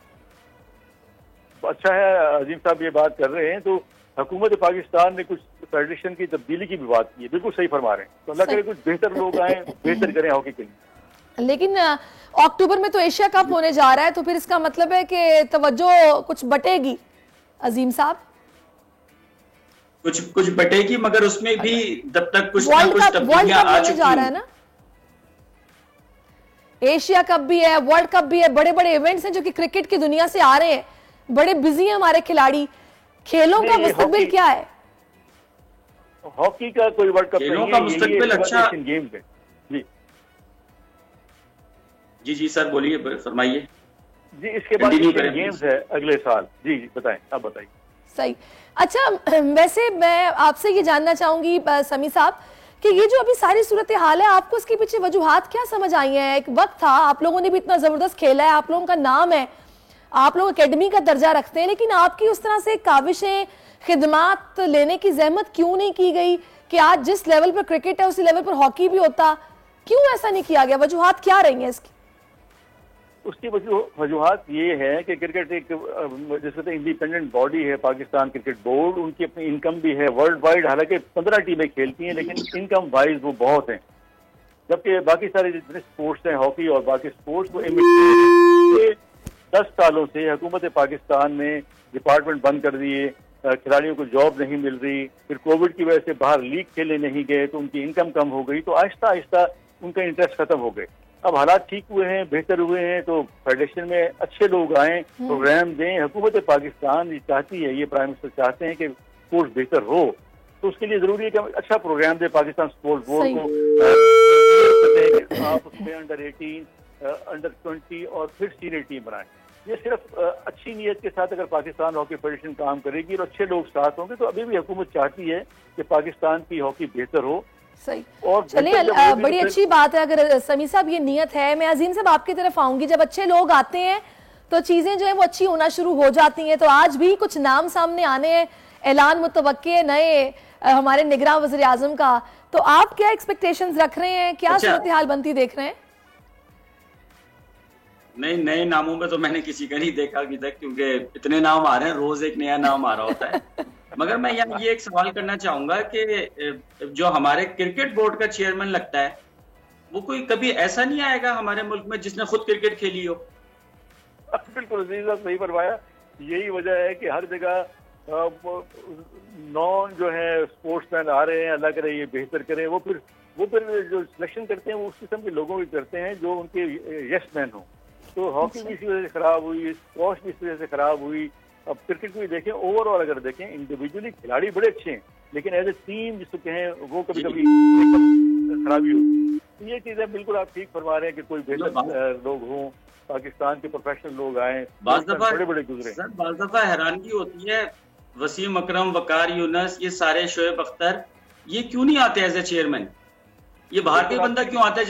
अच्छा है अजीम साहब ये बात कर रहे हैं, तो हुकूमत पाकिस्तान ने कुछ फेडरेशन की तब्दीली की भी बात की है, बिल्कुल सही फरमा रहे हैं। तो अल्लाह करे कुछ बेहतर लोग आए, बेहतर करें हॉकी के लिए। लेकिन अक्टूबर में तो एशिया कप होने जा रहा है, तो फिर इसका मतलब है कि तवज्जो कुछ बटेगी अजीम साहब? कुछ बटेगी, मगर उसमें भी जब तक कुछ ना कुछ तब्दीलियां आ चुकी जा रहा है ना। एशिया कप भी है, वर्ल्ड कप भी है, बड़े बड़े इवेंट्स हैं जो कि क्रिकेट की दुनिया से आ रहे हैं, बड़े बिजी हैं हमारे खिलाड़ी। खेलों का मुस्तकबिल क्या है? हॉकी का कोई वर्ल्ड कप खेलों का मुस्तकबिल अच्छा गेम है। जी जी जी सर बोलिए, फरमाइए। जी इसके बाद गेम्स है अगले साल। जी बताएं, आप बताइए। सही। अच्छा, वैसे मैं आपसे ये जानना चाहूंगी समी साहब कि ये जो अभी सारी सूरत हाल है, आपको इसके पीछे वजूहात क्या समझ आई हैं? एक वक्त था, आप लोगों ने भी इतना जबरदस्त खेला है, आप लोगों का नाम है, आप लोग एकेडमी का दर्जा रखते हैं, लेकिन आपकी उस तरह से काविशें, खिदमात लेने की जहमत क्यों नहीं की गई कि आज जिस लेवल पर क्रिकेट है उसी लेवल पर हॉकी भी होता? क्यों ऐसा नहीं किया गया? वजूहात क्या रही हैं इसकी? उसकी वजूहात ये है कि क्रिकेट एक जैसे इंडिपेंडेंट बॉडी है, पाकिस्तान क्रिकेट बोर्ड, उनकी अपनी इनकम भी है वर्ल्ड वाइड। हालांकि 15 टीमें खेलती हैं, लेकिन इनकम वाइज वो बहुत हैं, जबकि बाकी सारे जितने स्पोर्ट्स हैं, हॉकी और बाकी स्पोर्ट्स, वो 10 सालों से हुकूमत पाकिस्तान ने डिपार्टमेंट बंद कर दिए, खिलाड़ियों को जॉब नहीं मिल रही, फिर कोविड की वजह से बाहर लीग खेलने नहीं गए तो उनकी इनकम कम हो गई, तो आहिस्ता आहिस्ता उनका इंटरेस्ट खत्म हो गए। अब हालात ठीक हुए हैं, बेहतर हुए हैं, तो फेडरेशन में अच्छे लोग आए, प्रोग्राम दें। हुकूमत पाकिस्तान चाहती है, ये प्राइम मिनिस्टर चाहते हैं कि स्पोर्ट्स बेहतर हो, तो उसके लिए जरूरी है कि अच्छा प्रोग्राम दे पाकिस्तान स्पोर्ट्स बोर्ड को। आप उसमें अंडर 18, अंडर 20 और फिर सीनियर टीम बनाएं। ये सिर्फ अच्छी नीयत के साथ अगर पाकिस्तान हॉकी फेडरेशन काम करेगी और अच्छे लोग साथ होंगे, तो अभी भी हुकूमत चाहती है कि पाकिस्तान की हॉकी बेहतर हो। सही। और चलिए, बड़ी अच्छी बात है अगर समी साहब ये नियत है। मैं अजीम साहब आपकी तरफ आऊंगी। जब अच्छे लोग आते हैं तो चीजें जो है वो अच्छी होना शुरू हो जाती हैं। तो आज भी कुछ नाम सामने आने हैं, ऐलान मुतवक्के है नए हमारे निगरान वज़ीर आज़म का, तो आप क्या एक्सपेक्टेशंस रख रहे हैं? क्या सूरत हाल बनती देख रहे हैं? नहीं, नए नामों में तो मैंने किसी का नहीं देखा अभी तक, क्योंकि इतने नाम आ रहे हैं, रोज एक नया नाम आ रहा होता है। मगर मैं यहाँ ये एक सवाल करना चाहूंगा कि जो हमारे क्रिकेट बोर्ड का चेयरमैन लगता है, वो कोई कभी ऐसा नहीं आएगा हमारे मुल्क में जिसने खुद क्रिकेट खेली हो? बिल्कुल सही फरमाया। यही वजह है कि हर जगह नॉन जो है स्पोर्ट्समैन आ रहे हैं, अल्लाह करे ये बेहतर करें। वो फिर जो सिलेक्शन करते हैं वो उस किस्म के लोगों की करते हैं जो उनके यस मैन हो। तो हॉकी भी इसी वजह से खराब हुई, स्क्वॉश भी इस वजह से खराब हुई। अब क्रिकेट को भी देखें, ओवरऑल अगर देखें, इंडिविजुअली खिलाड़ी बड़े अच्छे हैं, लेकिन एज ए टीम जिसको कहें वो कभी कभी खराबी होती है। ये चीजें बिल्कुल आप ठीक फरमा रहे हैं कि कोई बेहतर लोग हों, पाकिस्तान के प्रोफेशनल लोग आए, बड़े बड़े गुजरे। सर बाज़ दफा हैरानगी होती है, वसीम अकरम, वकार यूनस, ये सारे शोएब अख्तर, ये क्यों नहीं आते एज ए चेयरमैन? ये बाहर के बंदा क्यों आता है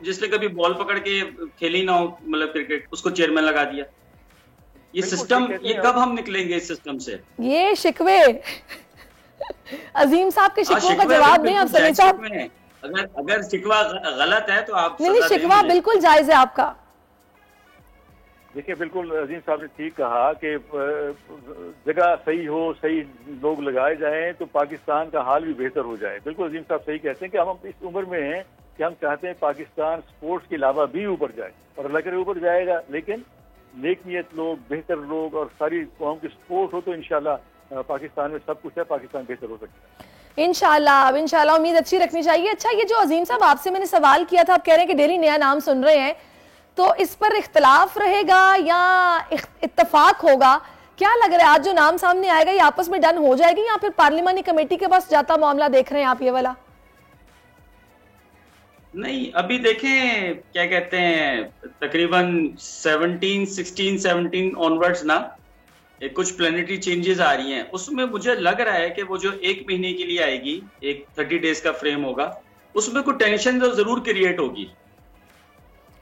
जिसने कभी बॉल पकड़ के खेली ना हो, मतलब क्रिकेट, उसको चेयरमैन लगा दिया? ये सिस्टम, ये कब हम निकलेंगे इस सिस्टम से? ये शिकवे अजीम साहब के शिकवों का जवाब दें आप समी साहब। अगर शिकवा गलत है तो आप नहीं, शिकवा बिल्कुल जायज है आपका। देखिए, बिल्कुल अजीम साहब ने ठीक कहा कि जगह सही हो, सही लोग लगाए जाएं तो पाकिस्तान का हाल भी बेहतर हो जाए। बिल्कुल अजीम साहब सही कहते हैं कि हम इस उम्र में हैं कि हम चाहते हैं पाकिस्तान स्पोर्ट्स के अलावा भी ऊपर जाए, और अल्लाह करे ऊपर जाएगा, लेकिन नेक नियत लोग, बेहतर लोग और सारी कौम की सपोर्ट हो तो इंशाल्लाह पाकिस्तान में सब कुछ है, पाकिस्तान बेहतर हो सकता है। इंशाल्लाह उम्मीद अच्छी रखनी चाहिए। अच्छा, ये जो अजीम साहब आपसे मैंने सवाल किया था, आप कह रहे हैं कि डेली नया नाम सुन रहे हैं, तो इस पर इख्तलाफ रहेगा या इत्तफाक होगा? क्या लग रहा है, आज जो नाम सामने आएगा ये आपस में डन हो जाएगी या फिर पार्लिमानी कमेटी के पास जाता मामला देख रहे हैं आप ये वाला? नहीं, अभी देखें क्या कहते हैं, तकरीबन 16-17 ऑनवर्ड्स ना कुछ प्लानिटरी चेंजेस आ रही हैं। उसमें मुझे लग रहा है कि वो जो 1 महीने के लिए आएगी, एक 30 डेज का फ्रेम होगा, उसमें कोई टेंशन तो जरूर क्रिएट होगी।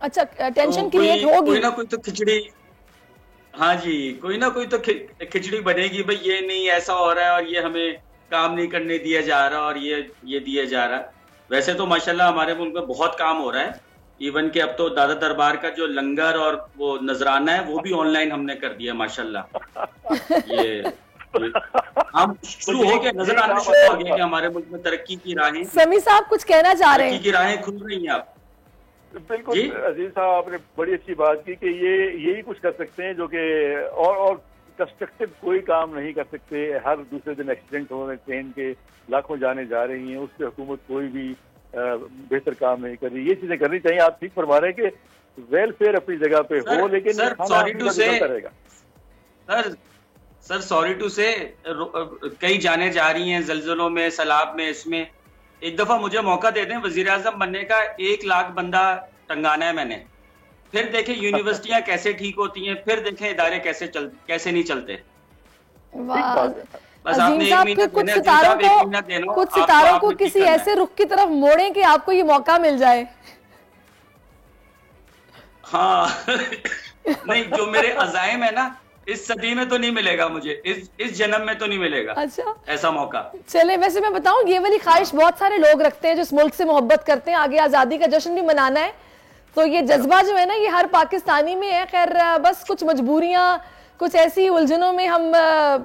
अच्छा, टेंशन क्रिएट होगी, कोई ना कोई तो खिचड़ी, हाँ जी, कोई ना कोई तो खिचड़ी बनेगी, भाई ये नहीं ऐसा हो रहा है और ये हमें काम नहीं करने दिया जा रहा और ये दिया जा रहा। वैसे तो माशाल्लाह हमारे मुल्क में बहुत काम हो रहा है, इवन कि अब तो दादा दरबार का जो लंगर और वो नजराना है वो भी ऑनलाइन हमने कर दिया माशाल्लाह। ये हम शुरू हो गया, नजर आना शुरू हो गया कि हमारे मुल्क में तरक्की की राहें। समी साहब कुछ कहना चाह रहे हैं? तरक्की की राहें खुल रही हैं। आप बिल्कुल अजीज साहब, आपने बड़ी अच्छी बात की कि यही कुछ कर सकते हैं जो कि और कंस्ट्रक्टिव कोई काम नहीं कर सकते। हर दूसरे दिन एक्सीडेंट हो रहे, ट्रेन के लाखों जाने जा रही हैं, उस पर हुकूमत कोई भी बेहतर काम नहीं कर रही। ये चीजें करनी चाहिए। आप ठीक फरमा रहे हैं कि वेलफेयर अपनी जगह पे हो, लेकिन सॉरी टू से कई जाने जा रही हैं जल्जलों में, सैलाब में। इसमें एक दफा मुझे मौका दे दें, वजीर आजम बनने का 1 लाख बंदा टंगाना है मैंने, फिर देखें यूनिवर्सिटियां कैसे ठीक होती हैं, फिर देखें इदारे कैसे नहीं चलते। बस आपने कुछ सितारों को किसी ऐसे रुख की तरफ मोड़ें कि आपको ये मौका मिल जाए। हाँ नहीं, जो मेरे अज़ाइम है ना, इस सदी में तो नहीं मिलेगा मुझे, इस जन्म में तो नहीं मिलेगा। अच्छा, ऐसा मौका। चले, वैसे मैं बताऊं, ये वाली ख्वाहिश बहुत सारे लोग रखते हैं जो इस मुल्क से मोहब्बत करते हैं, आगे आजादी का जश्न भी मनाना है, तो ये जज्बा जो है ना, ये हर पाकिस्तानी में है। खैर बस कुछ मजबूरियां, कुछ ऐसी उलझनों में हम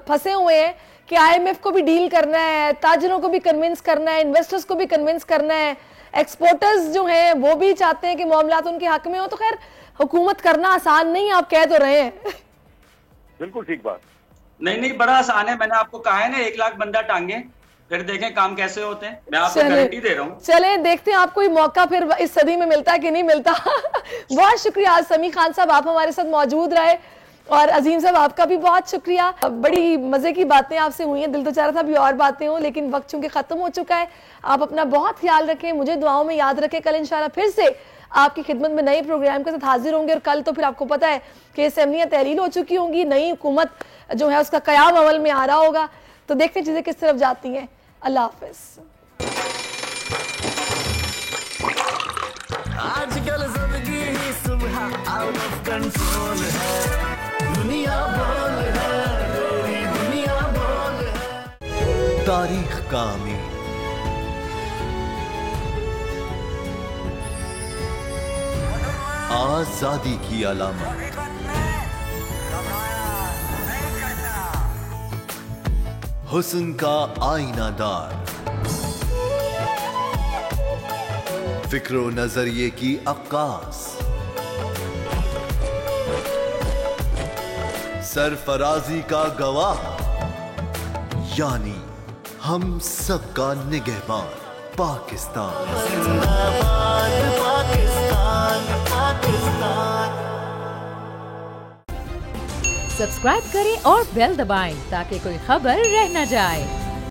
फंसे हुए हैं कि IMF को भी डील करना है, ताजरों को भी कन्विंस करना है, इन्वेस्टर्स को भी कन्विंस करना है, एक्सपोर्टर्स जो हैं वो भी चाहते हैं कि मामलात उनके हक में हो। तो खैर हुकूमत करना आसान नहीं, आप कह तो रहे हैं। बिल्कुल ठीक बात। नहीं, बड़ा आसान है। मैंने आपको कहा है ना, 1 लाख बंदा टांगे, फिर देखें काम कैसे होते हैं। मैं आपको गारंटी दे रहा हूँ। चले देखते हैं आपको ये मौका फिर इस सदी में मिलता है कि नहीं मिलता। बहुत शुक्रिया समी खान साहब, आप हमारे साथ मौजूद रहे, और अजीम साहब आपका भी बहुत शुक्रिया। बड़ी मजे की बातें आपसे हुई हैं, दिल तो चाह रहा था अभी और बातें हों, लेकिन वक्त चूंकि खत्म हो चुका है। आप अपना बहुत ख्याल रखें, मुझे दुआओं में याद रखें। कल इंशाल्लाह फिर से आपकी खिदमत में नए प्रोग्राम के साथ हाजिर होंगे। और कल तो फिर आपको पता है कि असेंबलियां तहलील हो चुकी होंगी, नई हुकूमत जो है उसका कयाम अमल में आ रहा होगा, तो देखते हैं चीजें किस तरफ जाती हैं। अल्लाह हाफिज। आजकल जिंदगी ही सुबह आउट ऑफ कंट्रोल है, दुनिया बोल है, दुनिया बोल है। तारीख का अमीर, आजादी की अलामत, हुस्न का आईनादार, फिक्रो नजरिए की अक्कास, सरफराजी का गवाह, यानी हम सबका निगहबान पाकिस्तान। जिंदाबाद पाकिस्तान, पाकिस्तान। सब्सक्राइब करें और बेल दबाएं ताकि कोई खबर रह न जाए।